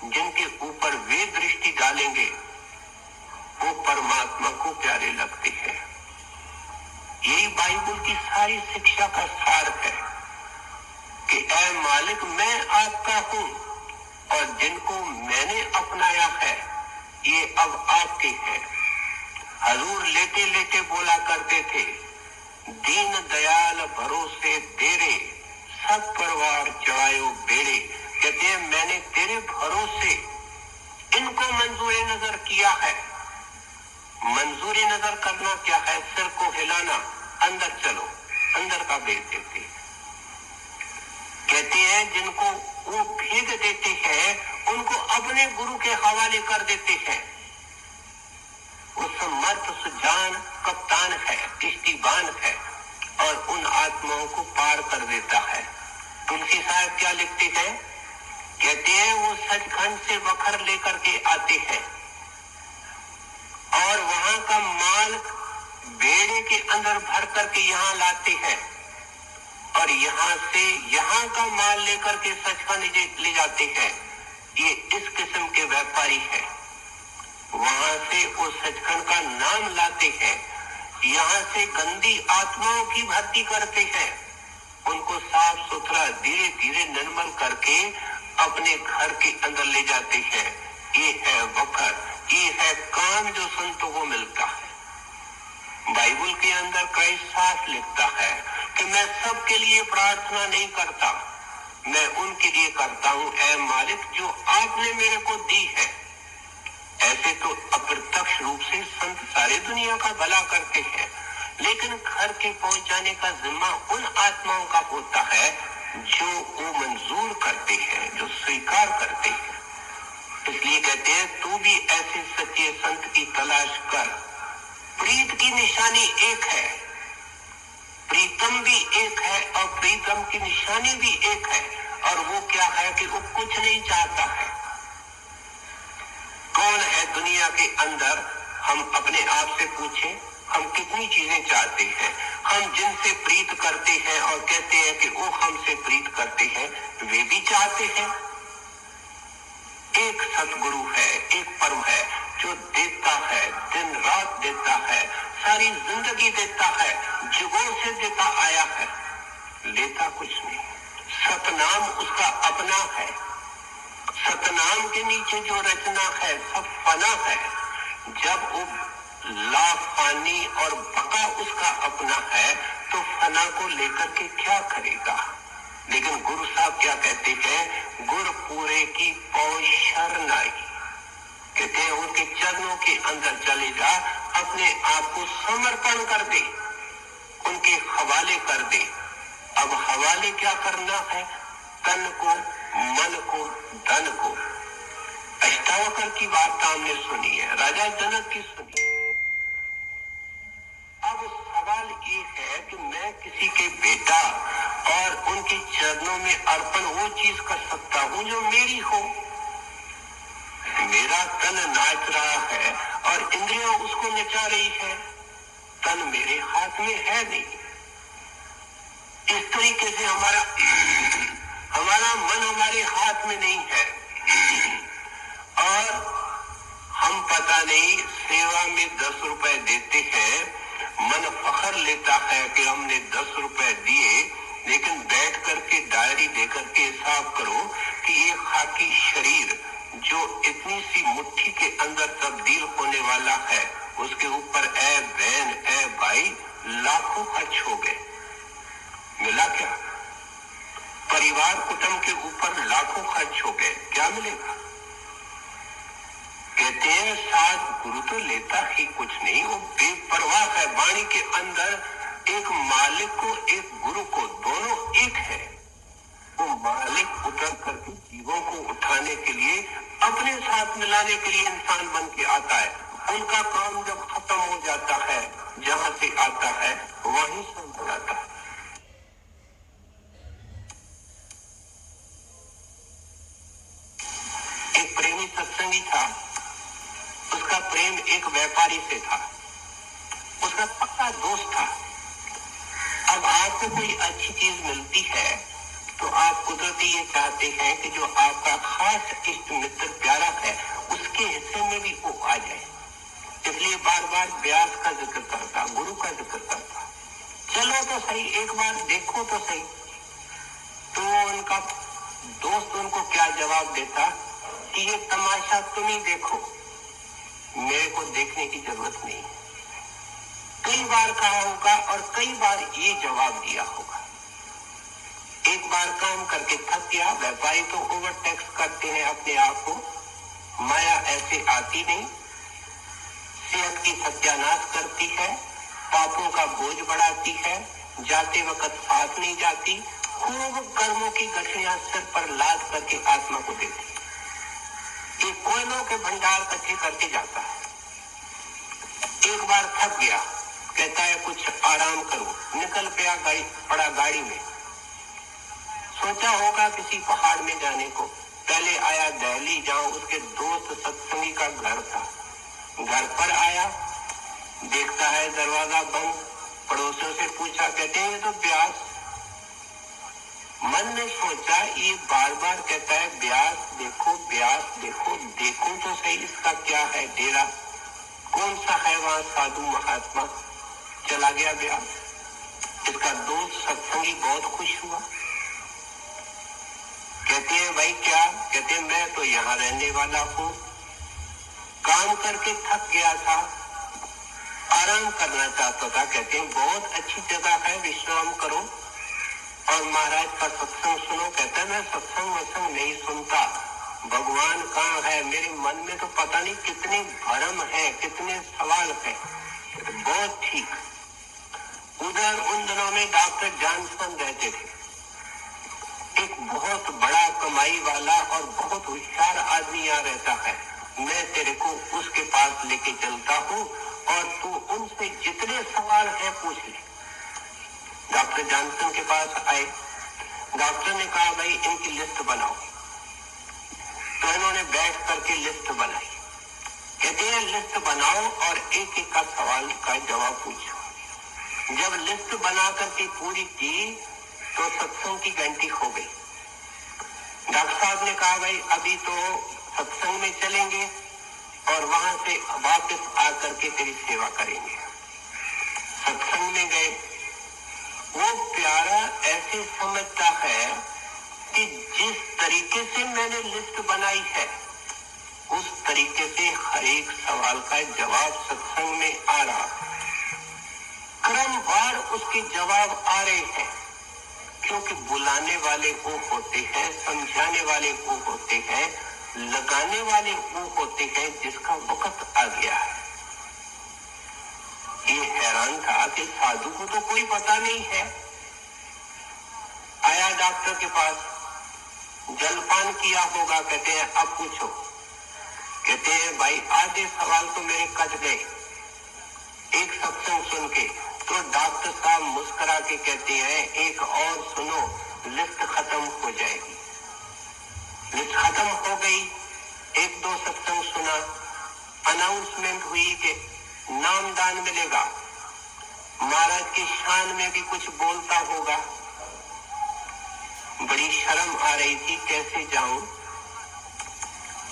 जिनके ऊपर वे दृष्टि डालेंगे, वो परमात्मा को प्यारे लगते हैं। यही बाइबल की सारी शिक्षा का सार है कि ऐ मालिक मैं आपका हूं और जिनको मैंने अपनाया है ये अब आपके हैं। हजूर लेटे लेटे बोला करते थे, दीन दयाल भरोसे तेरे, सब परिवार चढ़ायो बेड़े। कहते हैं मैंने तेरे भरोसे इनको मंजूरे नजर किया है। मंजूरी नजर करना क्या है? सिर को हिलाना, अंदर चलो, अंदर का भेज देते। कहते हैं जिनको वो भेज देते हैं उनको अपने गुरु के हवाले कर देते हैं। वो समर्थ सुजान कप्तान है, किश्तीबान है और उन आत्माओं को पार कर देता है। तुलसी साहब क्या लिखते हैं? कहते हैं वो सचखंड से वखर लेकर के आते हैं और वहां का माल बेड़े के अंदर भर करके यहाँ लाते हैं और यहाँ से यहाँ का माल लेकर के सचखंड ले जाते हैं। ये इस किस्म के व्यापारी है। वहां से वो सचखंड का नाम लाते हैं, यहाँ से गंदी आत्माओं की भर्ती करते हैं, उनको साफ सुथरा धीरे धीरे निर्मल करके अपने घर के अंदर ले जाते हैं। ये है वखर, ये है काम जो संतों को मिलता है। बाइबल के अंदर कई साफ लिखता है कि मैं सबके लिए प्रार्थना नहीं करता, मैं उनके लिए करता हूँ ऐ मालिक जो आपने मेरे को दी है। ऐसे तो अप्रत्यक्ष रूप से संत सारे दुनिया का भला करते हैं, लेकिन घर के पहुंचाने का जिम्मा उन आत्माओं का होता है जो वो मंजूर करते हैं, जो स्वीकार करते हैं। इसलिए कहते हैं तू भी ऐसे सच्चे संत की तलाश कर। प्रीत की निशानी एक है, प्रीतम भी एक है और प्रीतम की निशानी भी एक है। और वो क्या है कि वो कुछ नहीं चाहता है। कौन है दुनिया के अंदर? हम अपने आप से पूछें, हम कितनी चीजें चाहते हैं। हम जिनसे प्रीत करते हैं और कहते हैं कि वो हमसे प्रीत करते हैं, वे भी चाहते हैं। एक सतगुरु है, एक परम है जो देता है, दिन रात देता है, सारी जिंदगी देता है, जुगों से देता आया है, लेता कुछ नहीं। सतनाम उसका अपना है। सतनाम के नीचे जो रचना है सब फना है। जब वो लाफानी और बका उसका अपना है तो फना को लेकर के क्या करेगा? लेकिन गुरु साहब क्या कहते हैं? गुर पूरे की पौष शरणाई। कहते हैं उनके चरणों के अंदर चले जा, अपने आप को समर्पण कर दे, उनके हवाले कर दे। अब हवाले क्या करना है? तन को, मन को, धन को। अष्टावक्र की बात हमने सुनी है, राजा जनक की सुनी। अब सवाल ये है कि मैं किसी के बेटा और उनके चरणों में अर्पण वो चीज कर सकता हूँ जो मेरी हो। मेरा तन नाच रहा है और इंद्रियां उसको नचा रही है, तन मेरे हाथ में है नहीं। इस तरीके से हमारा मन हमारे हाथ में नहीं है, और हम पता नहीं सेवा में 10 रुपए देते हैं, मन फखर लेता है कि हमने 10 रुपए दिए, लेकिन बैठ करके डायरी लेकर के हिसाब करो कि ये खाकी शरीर जो इतनी सी मुट्ठी के अंदर तब्दील होने वाला है, उसके ऊपर ए बहन ए भाई लाखों खर्च हो गए, मिला क्या? परिवार कुटुंब के ऊपर लाखों खर्च हो गए, क्या मिलेगा? कहते हैं साथ गुरु तो लेता ही कुछ नहीं, वो बेपरवाह है। वाणी के अंदर एक मालिक को एक गुरु को दोनों एक है। वो मालिक उतर करके जीवों को उठाने के लिए, अपने साथ मिलाने के लिए इंसान बन के आता है। उनका काम जब खत्म हो जाता है, जहां से आता है वहीं से हो जाता है। एक प्रेमी सत्संगी था, उसका प्रेम एक व्यापारी से था, उसका पक्का दोस्त था। अब आपको कोई अच्छी चीज मिलती है तो आप कुदरती ये चाहते हैं कि जो आपका खास इष्ट मित्र प्यारा है उसके हिस्से में भी वो आ जाए, इसलिए बार बार व्यास का जिक्र करता, गुरु का जिक्र करता। चलो तो सही, एक बार देखो तो सही। तो उनका दोस्त उनको क्या जवाब देता कि ये तमाशा तुम ही देखो, मेरे को देखने की जरूरत नहीं। कई बार कहा होगा और कई बार ये जवाब दिया होगा। एक बार काम करके थक गया, व्यापारी तो ओवर टैक्स करते हैं अपने आप को, माया ऐसे आती नहीं, सेहत की सत्यानाश करती है, पापों का बोझ बढ़ाती है, जाते वक्त साथ नहीं जाती, खूब कर्मों की गठरियां सिर पर लाद करके आत्मा को देती है। एक कोयलों के भंडार इकट्ठे करके जाता है। एक बार थक गया, कहता है कुछ आराम करो, निकल पड़ा गाड़ी में। सोचा होगा किसी पहाड़ में जाने को। पहले आया दिल्ली, जहां उसके दोस्त सत्संगी का घर था। घर पर आया, देखता है दरवाजा बंद। पड़ोसियों से पूछा, कहते हैं ये तो ब्यास। मन ने सोचा ये बार बार कहता है ब्यास देखो ब्यास देखो, देखो तो सही इसका क्या है डेरा, कौन सा है वहां साधु महात्मा। चला गया ब्यास। इसका दोस्त सत्संगी बहुत खुश हुआ। कहते हैं भाई क्या? कहते हैं मैं तो यहाँ रहने वाला हूँ, काम करके थक गया था, आराम करना चाहता था। कहते हैं बहुत अच्छी जगह है, विश्राम करो और महाराज का सत्संग सुनो। कहता है मैं सत्संग वत्संग नहीं सुनता, भगवान कहाँ है, मेरे मन में तो पता नहीं कितने भ्रम है, कितने सवाल है। बहुत ठीक। उधर उन दिनों में डॉक्टर जॉनसन रहते थे, एक बहुत बड़ा कमाई वाला और बहुत होशियार आदमी यहाँ रहता है। मैं तेरे को उसके पास लेके चलता हूँ और तू उनसे जितने सवाल हैं पूछ ले। डॉक्टर जॉनसन के पास आए। डॉक्टर ने कहा भाई इनकी लिस्ट बनाओ। तो इन्होंने बैठ करके लिस्ट बनाई। कहते हैं लिस्ट बनाओ और एक एक का सवाल का जवाब पूछो। जब लिस्ट बना करके पूरी की तो सत्संग की घंटी हो गई। डॉक्टर साहब ने कहा भाई अभी तो सत्संग में चलेंगे और वहां से वापस आकर के तेरी सेवा करेंगे। सत्संग में गए। वो प्यारा ऐसे समझता है कि जिस तरीके से मैंने लिस्ट बनाई है उस तरीके से हर एक सवाल का जवाब सत्संग में आ रहा, क्रमवार उसके जवाब आ रहे हैं। क्योंकि बुलाने वाले वो होते हैं, समझाने वाले वो होते हैं, लगाने वाले वो होते हैं जिसका वक्त आ गया है। ये हैरान था कि साधु को तो कोई पता नहीं है। आया डॉक्टर के पास, जलपान किया होगा। कहते हैं अब पूछो। कहते हैं भाई आधे सवाल तो मेरे कट गए एक सत्संग सुन के। तो डॉक्टर साहब मुस्कुरा के कहते हैं एक और सुनो, लिस्ट खत्म हो जाएगी। लिस्ट खत्म हो गई। एक दो सत्संग सुना, अनाउंसमेंट हुई कि नामदान मिलेगा, महाराज की शान में भी कुछ बोलता होगा। बड़ी शर्म आ रही थी, कैसे जाऊं।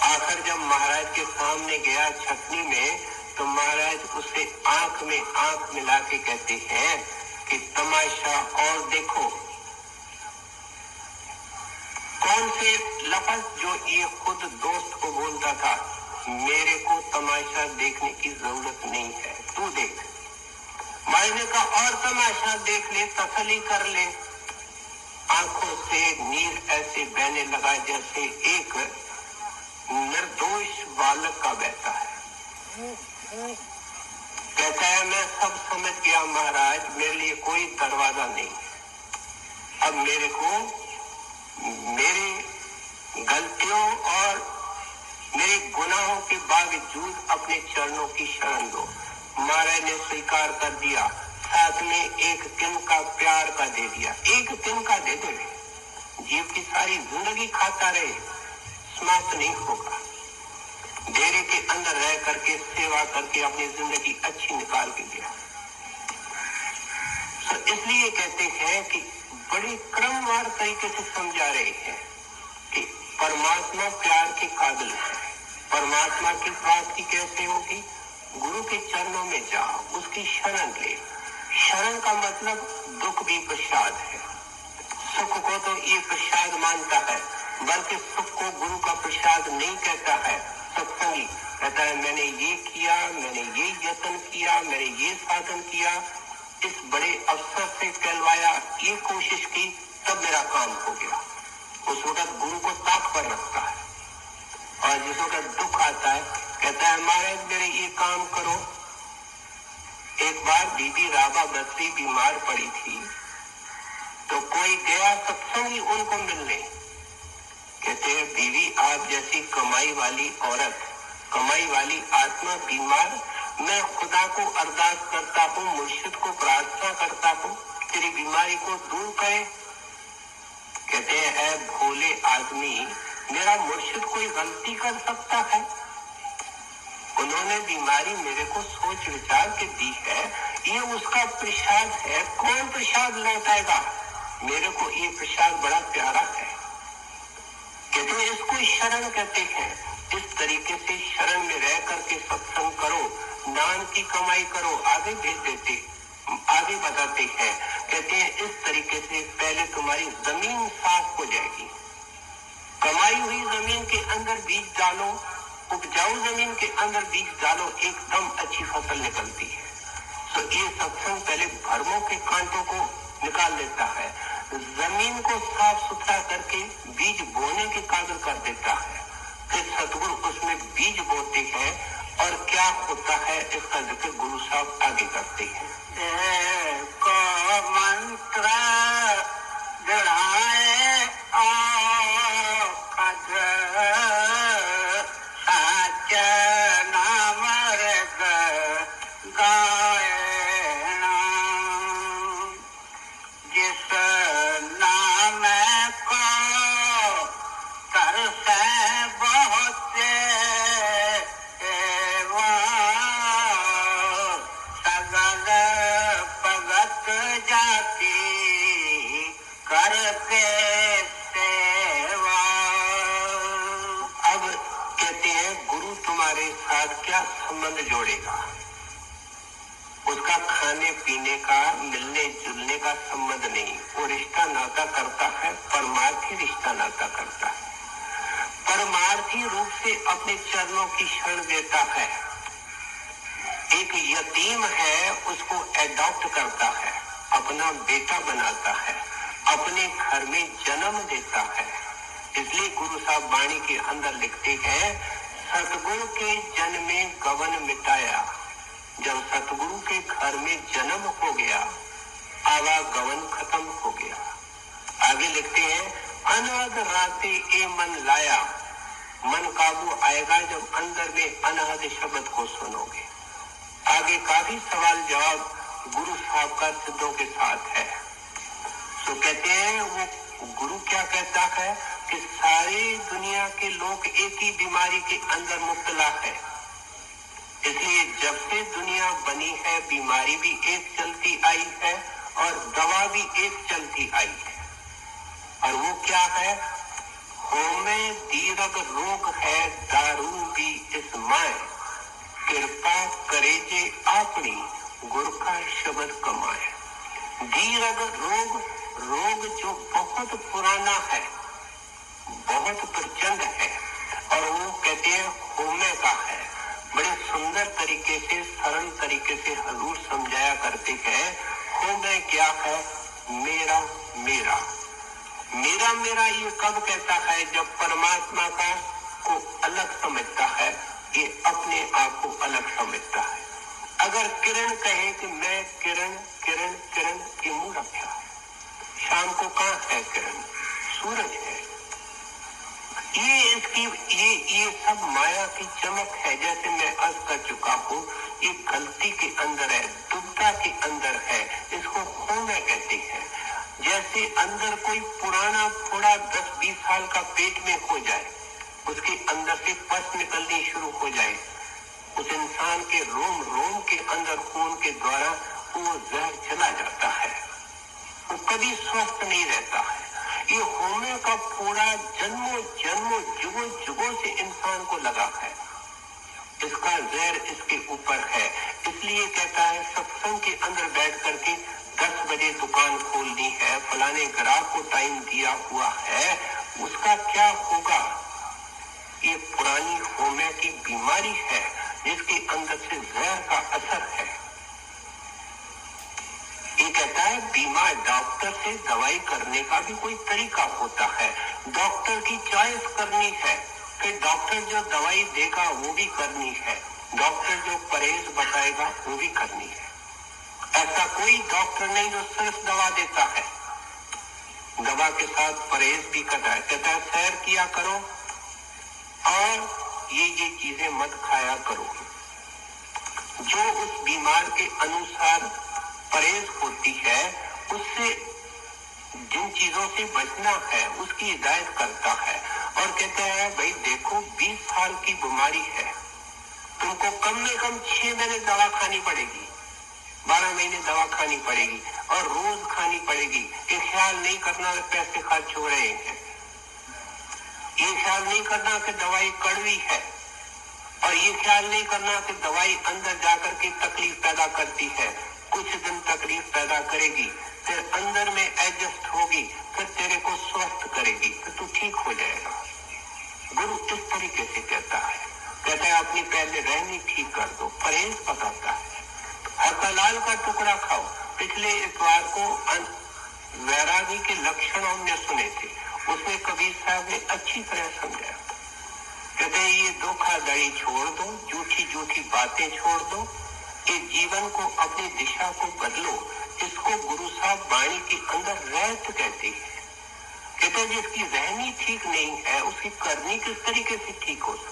आखिर जब महाराज के सामने गया छटनी में, तो महाराज उसे आंख में आंख मिला के कहते हैं कि तमाशा और देखो। कौन से लफ्ज जो ये खुद दोस्त को बोलता था, मेरे को तमाशा देखने की जरूरत नहीं है, तू देख। महाराज ने कहा और तमाशा देख ले, तसल्ली कर ले। आंखों से नीर ऐसे बहने लगा जैसे एक निर्दोष बालक का बहता है। कहता है मैं सब समझ गया महाराज, मेरे लिए कोई दरवाजा नहीं। अब मेरे को मेरे गलतियों और मेरे गुनाहों के बावजूद अपने चरणों की शरण दो। महाराज ने स्वीकार कर दिया, साथ में एक तिनका प्यार का दे दिया। एक तिनका दे दे, जीव की सारी जिंदगी खाता रहे, समाप्त नहीं होगा। डेरे के अंदर रह करके सेवा करके अपनी जिंदगी अच्छी निकाल के दिया। तो इसलिए कहते हैं कि बड़े क्रमवार तरीके से समझा रहे हैं कि परमात्मा प्यार के काबिल है। परमात्मा की प्राप्ति कैसे होगी? गुरु के चरणों में जाओ, उसकी शरण ले। शरण का मतलब दुख भी प्रसाद है। सुख को तो ये प्रसाद मानता है, बल्कि सुख को गुरु का प्रसाद नहीं कहता है। सत्संगी कहता है मैंने ये किया, मैंने ये यत्न किया, मैंने ये साधन किया, इस बड़े अवसर से कहलवाया, ये कोशिश की, तब मेरा काम हो गया। उस वक्त गुरु को ताक पर रखता है। और जिस वक्त दुख आता है कहता है महाराज मेरे ये काम करो। एक बार दीदी राबा बस्ती बीमार पड़ी थी, तो कोई गया सत्संगी उनको मिलने। कहते हैं बीवी आप जैसी कमाई वाली औरत, कमाई वाली आत्मा बीमार, मैं खुदा को अरदास करता हूँ, मुर्शिद को प्रार्थना करता हूँ तेरी बीमारी को दूर करे। कहते हैं भोले आदमी, मेरा मुर्शिद कोई गलती कर सकता है? उन्होंने बीमारी मेरे को सोच विचार के दी है, ये उसका प्रसाद है, कौन प्रसाद लौटाएगा? मेरे को ये प्रसाद बड़ा प्यारा है। कहते हैं इसको शरण कहते हैं। इस तरीके से शरण में रह करके सत्संग करो, नाम की कमाई करो, आगे भेज देते, आगे बताते हैं। कहते हैं इस तरीके से पहले तुम्हारी जमीन साफ हो जाएगी। कमाई हुई जमीन के अंदर बीज डालो, उपजाऊ जमीन के अंदर बीज डालो, एकदम अच्छी फसल निकलती है। तो ये सत्संग पहले भरमों के कांटों को निकाल देता है, जमीन को साफ सुथरा करके बीज बोने के काबिल कर देता है। फिर सतगुरु उसमें बीज बोते हैं और क्या होता है इसका जिक्र गुरु साहब आगे करते हैं। को मंत्र दृढ़ाए साच नाम गायना, जिस नाम को तरसे बहुत सगल भगत जाति करके सेवा। अब कहते हैं गुरु तुम्हारे साथ क्या संबंध जोड़ेगा? उसका खाने पीने का, मिलने जुलने का संबंध नहीं। वो रिश्ता नाता करता है, परमार्थी रिश्ता नाता करता है। परमार्थी रूप से अपने चरणों की शरण देता है। एक यतीम है, उसको एडॉप्ट करता है, अपना बेटा बनाता है, अपने घर में जन्म देता है। इसलिए गुरु साहब वाणी के अंदर लिखते हैं, सतगुरु के जन्म में गवन मिटाया। जब सतगुरु के घर में जन्म हो गया, आवागमन खत्म हो गया। आगे लिखते हैं, अनाद राते ए मन लाया। मन काबू आएगा जब अंदर में अनाद शब्द को सुनोगे। आगे काफी सवाल जवाब गुरु साहब का सिद्धों के साथ है। तो कहते हैं वो गुरु क्या कहता है कि सारी दुनिया के लोग एक ही बीमारी के अंदर मुब्तला है। इसलिए जब से दुनिया बनी है, बीमारी भी एक चलती आई है और दवा भी एक चलती आई है। और वो क्या है? होमे दीर्घ रोग है दारू भी इस माए, कृपा करे जे आपनी गुर का शब्द कमाए। दीर्घ रोग, रोग जो बहुत पुराना है, बहुत प्रचंड है, और वो कहते हैं होमे का है। बड़े सुंदर तरीके से, सरल तरीके से हजूर समझाया करते हैं। होमे क्या है? मेरा मेरा मेरा मेरा ये कब कहता है? जब परमात्मा का को अलग समझता है, ये अपने आप को अलग समझता है। अगर किरण कहे कि मैं किरण किरण किरण, ये मुंह रखा है। शाम को कहाँ है किरण? सूरज है। ये इसकी ये सब माया की चमक है। जैसे मैं अर्ज कर चुका हूँ, ये गलती के अंदर है, दुविधा के अंदर है, इसको होना कहते हैं। जैसे अंदर कोई पुराना फोड़ा 10-20 साल का पेट में हो जाए, उसके अंदर से पस निकलनी शुरू हो जाए, उस इंसान के रोम रोम के अंदर खून के द्वारा वो जहर चला जाता है, वो कभी स्वस्थ नहीं रहता है। ये होने का पूरा जन्मों जन्मों जुगों जुगों से इंसान को लगा है, इसका जहर इसके ऊपर है। इसलिए कहता है सत्संग के अंदर बैठ करके 10 बजे दुकान खोलनी है, फलाने ग्राहक को टाइम दिया हुआ है, उसका क्या होगा? ये पुरानी होमे की बीमारी है, जिसके अंदर से जहर का असर है। ये कहता है बीमार डॉक्टर से दवाई करने का भी कोई तरीका होता है। डॉक्टर की चॉइस करनी है कि डॉक्टर जो दवाई देगा वो भी करनी है, डॉक्टर जो परहेज बताएगा वो भी करनी है। ऐसा कोई डॉक्टर नहीं जो सिर्फ दवा देता है, दवा के साथ परहेज भी करता है। कहता है सैर किया करो और ये चीजें मत खाया करो। जो उस बीमार के अनुसार परहेज होती है, उससे जिन चीजों से बचना है उसकी हिदायत करता है। और कहते हैं भाई देखो 20 साल की बीमारी है, तुमको कम से कम 6 महीने दवा खानी पड़ेगी, 12 महीने दवा खानी पड़ेगी और रोज खानी पड़ेगी। ये ख्याल नहीं करना कि पैसे खर्च हो रहे हैं, ये ख्याल नहीं करना कि दवाई कड़वी है, और ये ख्याल नहीं करना कि दवाई अंदर जाकर के तकलीफ पैदा करती है। कुछ दिन तकलीफ पैदा करेगी, फिर अंदर में एडजस्ट होगी, फिर तेरे को स्वस्थ करेगी, फिर तू ठीक हो जाएगा। गुरु इस तरीके से कहता है अपनी पहले रहनी ठीक कर दो, परहेज बताता है। हरकलाल का टुकड़ा खाओ। पिछले इतवार को वैरागी के लक्षण हमने सुने थे, उसमें कबीर साहब ने अच्छी तरह समझाया। कहते हैं ये धोखाधड़ी छोड़ दो, झूठी झूठी बातें छोड़ दो, ये जीवन को अपनी दिशा को बदलो। इसको गुरु साहब वाणी के अंदर रहत कहते हैं। कहते हैं जिसकी रहनी ठीक नहीं है, उसकी करनी किस तरीके से ठीक हो सकती?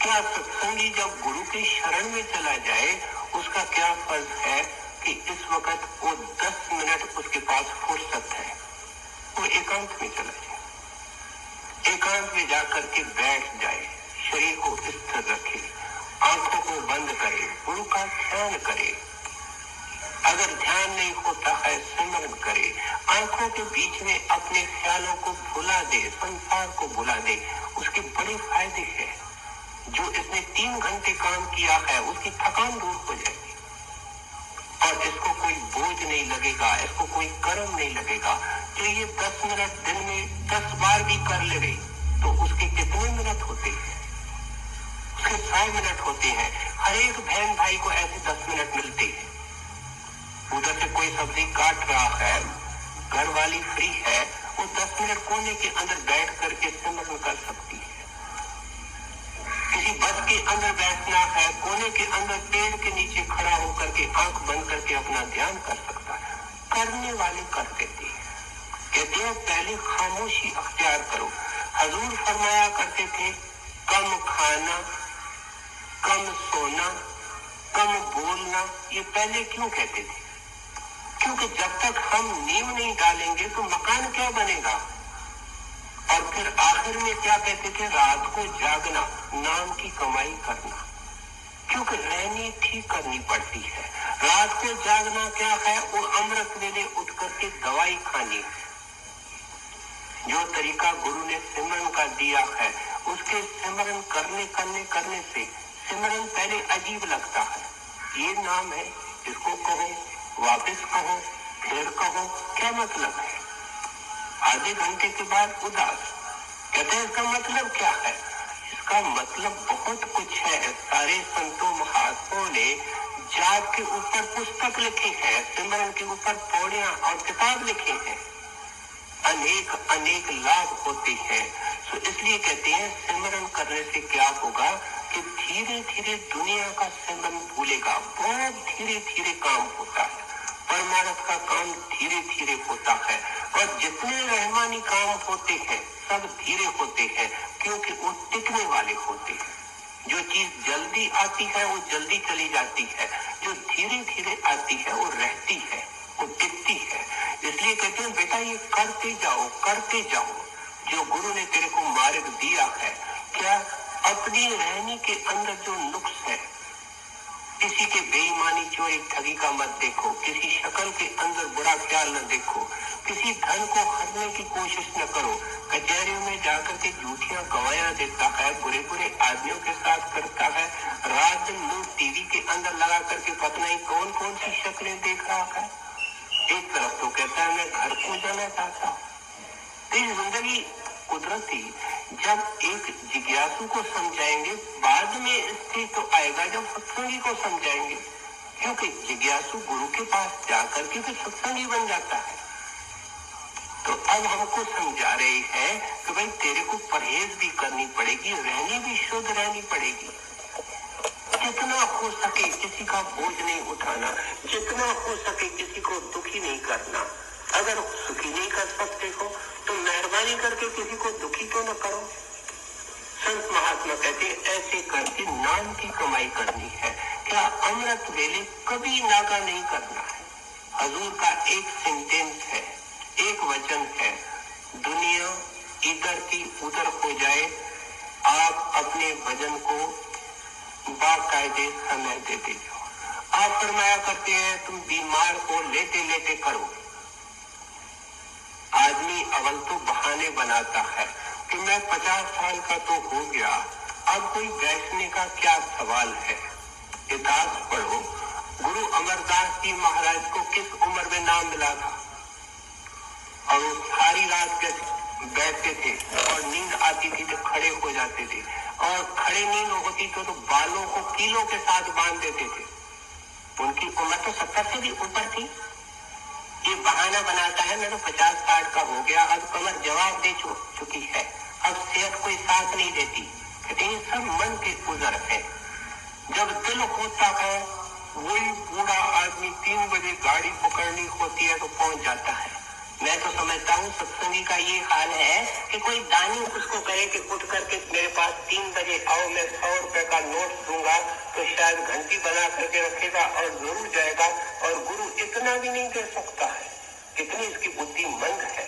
क्या सत्संगी जब गुरु के शरण में चला जाए, उसका क्या फर्ज है कि इस वक्त वो 10 मिनट उसके पास फुर्सत है, वो एकांत में चला जाए, एकांत में जाकर के बैठ जाए, शरीर को स्थिर रखे, आंखों को बंद करे, गुरु का ध्यान करे। अगर ध्यान नहीं होता है सिमरन करे, आंखों के बीच में अपने ख्यालों को भुला दे, संसार को भुला दे। उसके बड़े फायदे हैं। जो इसने 3 घंटे काम किया है उसकी थकान दूर हो जाएगी और इसको कोई बोझ नहीं लगेगा, इसको कोई कर्म नहीं लगेगा। जो ये 10 मिनट दिन में 10 बार भी कर ले तो उसके कितने मिनट होते हैं? उसके 100 मिनट होते हैं। हर एक बहन भाई को ऐसे 10 मिनट मिलते हैं। उधर से कोई सब्जी काट रहा है, घर वाली फ्री है, वो 10 मिनट कोने के अंदर बैठ करके सिमरन कर सकती है। किसी बस के अंदर बैठना है, कोने के अंदर पेड़ के नीचे खड़ा होकर के आंख बंद करके अपना ध्यान कर सकता है। करने वाले कर देते हैं। कहते हैं पहले खामोशी अख्तियार करो। हजूर फरमाया करते थे कम खाना, कम सोना, कम बोलना। ये पहले क्यों कहते थे? क्योंकि जब तक हम नींव नहीं डालेंगे तो मकान क्या बनेगा। और फिर आखिर में क्या कहते थे? रात को जागना, नाम की कमाई करना, क्योंकि रहनी ठीक करनी पड़ती है। रात को जागना क्या है? वो अमृत वेले उठ करके दवाई खानी, जो तरीका गुरु ने सिमरन का दिया है, उसके सिमरन करने से सिमरन पहले अजीब लगता है। ये नाम है, इसको कहो, वापस कहो, फिर कहो, क्या मतलब है? आधे घंटे के बाद उदास। कहते हैं इसका मतलब क्या है? इसका मतलब बहुत कुछ है। सारे संतों महात्माओं ने जाप के ऊपर पुस्तक लिखे हैं, सिमरन के ऊपर पौड़ियां और किताब लिखे हैं, अनेक लाभ होते हैं। तो इसलिए कहते हैं सिमरन करने से क्या होगा कि धीरे धीरे दुनिया का सिमरन भूलेगा। बहुत धीरे धीरे काम होता है, परमार्थ का काम धीरे धीरे होता है, और जितने रहमानी काम होते हैं सब धीरे होते हैं, क्योंकि वो टिकने वाले होते हैं। जो चीज जल्दी आती है वो जल्दी चली जाती है, जो धीरे धीरे आती है वो रहती है, वो टिकती है। इसलिए कहते हैं बेटा ये करते जाओ, करते जाओ। जो गुरु ने तेरे को मार्ग दिया है, क्या अपनी रहने के अंदर जो नुक्स है, किसी के बेईमानी चोरी ठगी का मत देखो, किसी शक्ल के अंदर बुरा ख्याल न देखो, किसी धन को खरीदने की कोशिश न करो, कचहरियों में जाकर के झूठियां गवाहियां देता है, बुरे बुरे आदमियों के साथ करता है, रात दिन लोग टीवी के अंदर लगा करके पता नहीं कौन कौन सी शक्लें देख रहा है। एक तरफ तो कहता है मैं घर को जाना चाहता हूँ। तो जिंदगी कुदरती जब एक जिज्ञासु को समझाएंगे, बाद में स्थिति तो आएगा जब सत्संगी को समझाएंगे, क्योंकि जिज्ञासु गुरु के पास जाकर के फिर सत्संगी बन जाता है। तो अब हमको समझा रहे हैं कि भाई तेरे को परहेज भी करनी पड़ेगी, रहनी भी शुद्ध रहनी पड़ेगी। जितना हो सके किसी का बोझ नहीं उठाना, जितना हो सके किसी को दुखी नहीं करना। अगर सुखी नहीं कर सकते हो तो मेहरबानी करके किसी को दुखी तो न करो। संत महात्मा कहते ऐसे करके नाम की कमाई करनी है। क्या अमृत वेले कभी नागा नहीं करना है। हजूर का एक सेंटेंस है, एक वचन है, दुनिया इधर की उधर हो जाए, आप अपने भजन को बाकायदे समय देते जाओ। आप फरमाया करते हैं तुम बीमार को लेटे लेटे करो। आदमी अवल तो बहाने बनाता है कि मैं 50 साल का तो हो गया, अब कोई बैठने का क्या सवाल है। इतिहास पढ़ो, गुरु अमरदास जी महाराज को किस उम्र में नाम मिला था, और वो सारी रात कैसे बैठते थे, और नींद आती थी तो खड़े हो जाते थे, और खड़े नींद होती तो बालों को कीलों के साथ बांध देते थे। उनकी उम्र तो 70 से भी ऊपर थी। ये बहाना बनाता है मैं तो 50-60 का हो गया, अब कमर जवाब दे चुकी है, अब सेहत कोई साथ नहीं देती। कहते हैं सब मन के गुजर है। जब दिल होता है वही बूढ़ा आदमी 3 बजे गाड़ी पकड़नी होती है तो पहुंच जाता है। मैं तो समझता हूँ सत्संगी का ये हाल है कि कोई दानी उसको कहे कि उठ करके मेरे पास 3 बजे आओ, मैं 100 रुपए का नोट दूंगा, तो शायद घंटी बना करके रखेगा और जरूर जाएगा। और गुरु इतना भी नहीं दे सकता है, कितनी इसकी बुद्धि मंद है।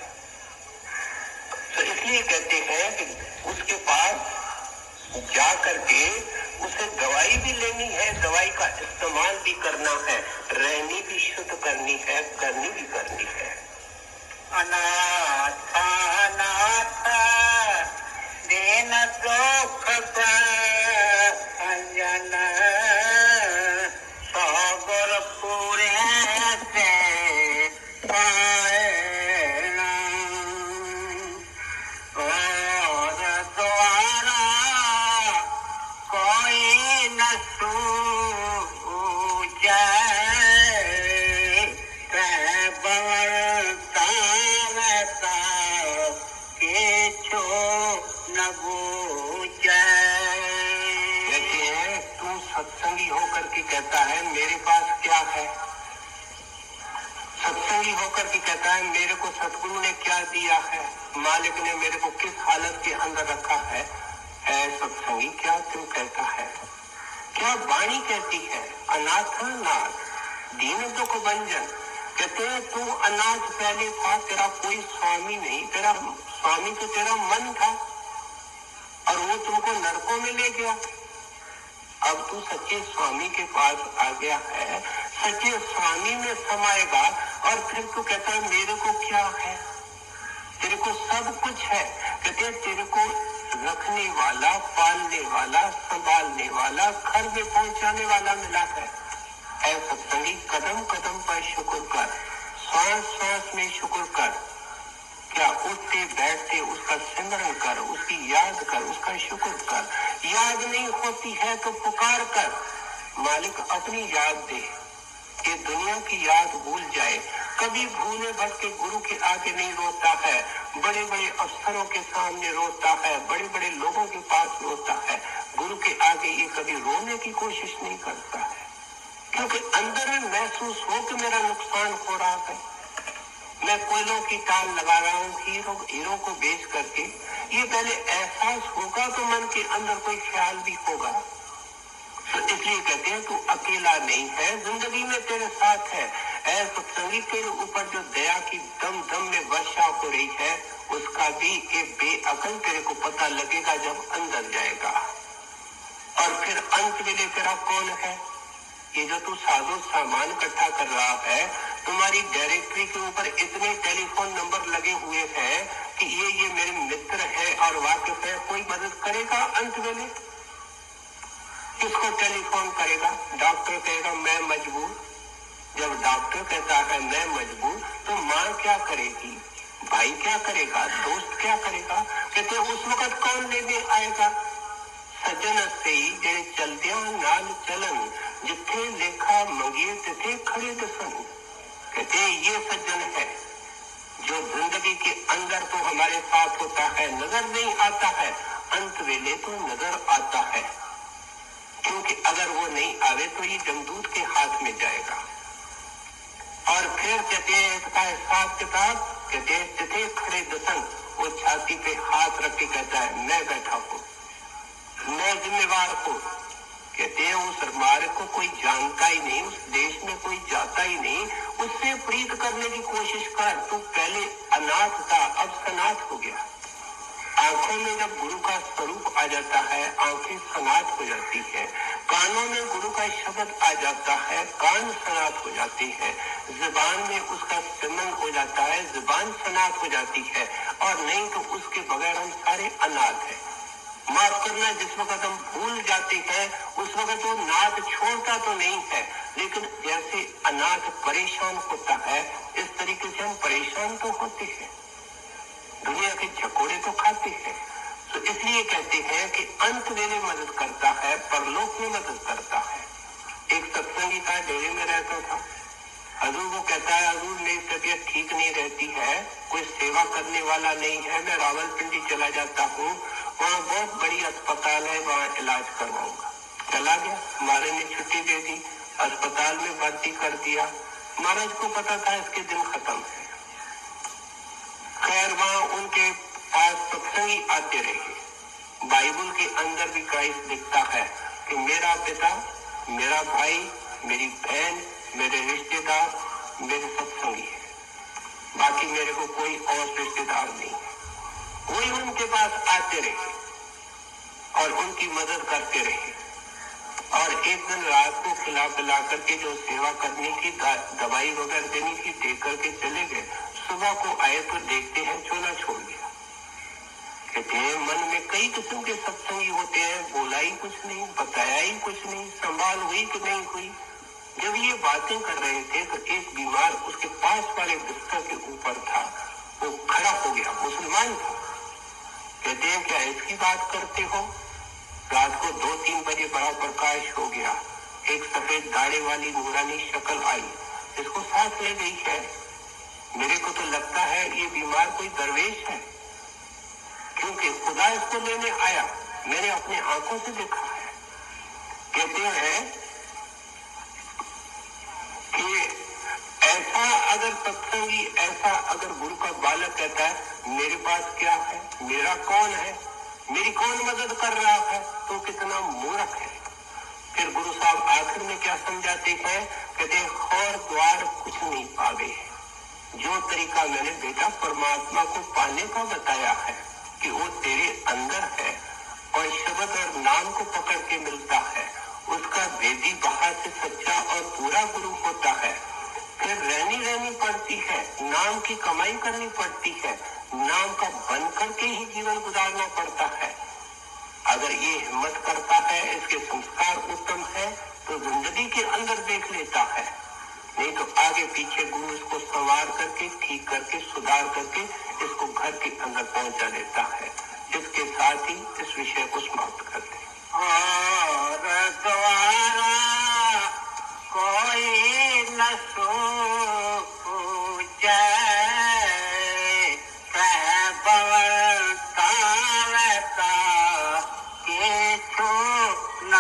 तो इसलिए कहते हैं कि उसके पास जा करके उसे दवाई भी लेनी है, दवाई का इस्तेमाल भी करना है, रहनी भी शुद्ध करनी है, करनी भी करनी है। अनाथ अनाथ दीन दुख अंजन सागर पूरे से और द्वारा कोई न सूझे बवरता रहता किछो न बूझे। कहते हैं तू सत्संगी होकर के कहता है मेरे पास क्या है, सत्संगी होकर के कहता है मेरे को सतगुरु ने क्या दिया है, मालिक ने मेरे को किस हालत के अंदर रखा है। सत्संगी क्या तू कहता है, क्या वाणी कहती है, अनाथ नाथ दीन दुख भंजन। कहते हैं तू अनाथ पहले था, तेरा कोई स्वामी नहीं, तेरा स्वामी तो तेरा मन था और वो तुमको नरकों में ले गया। अब तू सच्चे स्वामी के पास आ गया है, सच्चे स्वामी में समाएगा और फिर तू कहता है मेरे को क्या है। तेरे को सब कुछ है। कहते तेरे को रखने वाला, पालने वाला, संभालने वाला, घर में पहुंचाने वाला मिला है। ऐ सत्संगी, कदम कदम पर शुक्र कर, श्वास श्वास में शुक्र कर। क्या उठते बैठते उसका सिमरन कर, उसकी याद कर, उसका शुक्र कर। याद नहीं होती है तो पुकार कर, मालिक अपनी याद दे। ये दुनिया की याद भूल जाए, कभी भूले भटके गुरु के आगे नहीं रोता है, बड़े बड़े अफसरों के सामने रोता है, बड़े बड़े लोगों के पास रोता है, गुरु के आगे ये कभी रोने की कोशिश नहीं करता है, क्योंकि अंदर में महसूस हो कि मेरा नुकसान हो रहा है, मैं कोयलों की टाल लगा रहा हूँ हीरो को बेच करके। ये पहले एहसास होगा तो मन के अंदर कोई ख्याल भी होगा। तो इसलिए कहते हैं तू अकेला नहीं है, जिंदगी में तेरे साथ है। ऐ सत्संगी, तेरे ऊपर जो दया की दम दम में वर्षा हो रही है, उसका भी एक बेअकल तेरे को पता लगेगा जब अंदर जाएगा। और फिर अंत में तेरा कौन है? ये जो तू साजो सामान इकट्ठा कर रहा है, तुम्हारी डायरेक्टरी के ऊपर इतने टेलीफोन नंबर लगे हुए हैं कि ये मेरे मित्र है और वाकिफ है, कोई मदद करेगा अंत में? किसको टेलीफोन करेगा? डॉक्टर कहेगा मैं मजबूर। जब डॉक्टर कहता है मैं मजबूर, तो माँ क्या करेगी, भाई क्या करेगा, दोस्त क्या करेगा? कहते उस वक्त कौन लेने आएगा? सज्जन से जे चलदिया नाल चलन, जिथे लेखा मंगिए तिथे खड़े दसन। कहते ये सज्जन है जो जिंदगी के अंदर तो हमारे साथ होता है, नजर नहीं आता है, अंत वेले तो नजर आता है। क्योंकि अगर वो नहीं आवे तो ये जमदूत के हाथ में जाएगा। और फिर कहते हैं इसका हिसाब किताब, कहते हैं तिथे खड़े दसन, वो छाती पे हाथ रख के कहता है मैं बैठा हूँ, मैं जिम्मेवार हूँ। कहते हैं उस मार्ग को कोई जानता ही नहीं, उस देश में कोई जाता ही नहीं, उससे प्रीत करने की कोशिश कर। तू पहले अनाथ था, अब सनाथ हो गया। आंखों में जब गुरु का स्वरूप आ जाता है, आंखें सनाथ हो जाती है। कानों में गुरु का शब्द आ जाता है, कान सनाथ हो जाती है। जुबान में उसका सिमरन हो जाता है, जुबान सनाथ हो जाती है। और नहीं तो उसके बगैर हम सारे अनाथ हैं। माफ करना, जिस वक्त हम भूल जाते हैं उस वक्त वो नाथ छोड़ता तो नहीं है, लेकिन जैसे अनाथ परेशान होता है, इस तरीके से हम परेशान तो होते हैं, दुनिया के झकोड़े तो खाते हैं। तो इसलिए कहते हैं कि अंत वेले मदद करता है, परलोक में मदद करता है। एक सत्संगी था, डेरे में रहता था। हजूर वो कहता है हजूर मेरी तबीयत ठीक नहीं रहती है, कोई सेवा करने वाला नहीं है, मैं रावलपिंडी चला जाता हूँ, वहाँ बहुत बड़ी अस्पताल है, वहाँ इलाज करवाऊंगा। चला गया, महाराज ने छुट्टी दे दी, अस्पताल में भर्ती कर दिया। महाराज को पता था इसके दिन खत्म है। खैर वहाँ उनके पास सत्संगी आते रहे। बाइबल के अंदर भी क्राइस्ट दिखता है कि मेरा पिता, मेरा भाई, मेरी बहन, मेरे रिश्तेदार मेरे सत्संगी है, बाकी मेरे को कोई और रिश्तेदार नहीं है। वही उनके पास आते रहे और उनकी मदद करते रहे। और एक दिन रात को खिला पिला करके जो सेवा करने की दवाई वगैरह देनी थी दे करके चले गए। सुबह को आए तो देखते हैं चोला छोड़ गया। कहते हैं मन में कई किस्म के सत्संगी होते हैं, बोला ही कुछ नहीं, बताया ही कुछ नहीं, संभाल हुई कि नहीं हुई। जब ये बातें कर रहे थे तो एक बीमार उसके पास वाले बिस्तर के ऊपर था, वो खड़ा हो गया, मुसलमान था। कहते हैं क्या इसकी बात करते हो? रात को 2-3 बजे बड़ा प्रकाश हो गया, एक सफेद दाढ़े वाली नूरानी शक्ल आई, इसको साथ ले गई है। मेरे को तो लगता है ये बीमार कोई दरवेश है, क्योंकि खुदा इसको लेने आया, मैंने अपने आंखों से देखा है। कहते हैं कि ऐसा अगर सत्संगी, ऐसा अगर गुरु का बालक कहता है मेरे पास क्या है, मेरा कौन है, मेरी कौन मदद कर रहा है, तो कितना मूर्ख है। फिर गुरु साहब आखिर में क्या समझाते हैं? कहते हैं और द्वार कुछ नहीं पावे, जो तरीका मैंने बेटा परमात्मा को पाने का बताया है कि वो तेरे अंदर है और शब्द और नाम को पकड़ के मिलता है, उसका भेदी बाहर से सच्चा और पूरा गुरु होता है। फिर रहनी पड़ती है, नाम की कमाई करनी पड़ती है, नाम का बन करके ही जीवन गुजारना पड़ता है। अगर ये हिम्मत करता है, इसके संस्कार उत्तम है, तो जिंदगी के अंदर देख लेता है, नहीं तो आगे पीछे गुरु इसको संवार करके, ठीक करके, सुधार करके इसको घर के अंदर पहुंचा देता है। इसके साथ ही इस विषय को समाप्त करते हैं। और द्वारा कोई न सूझे, के छो न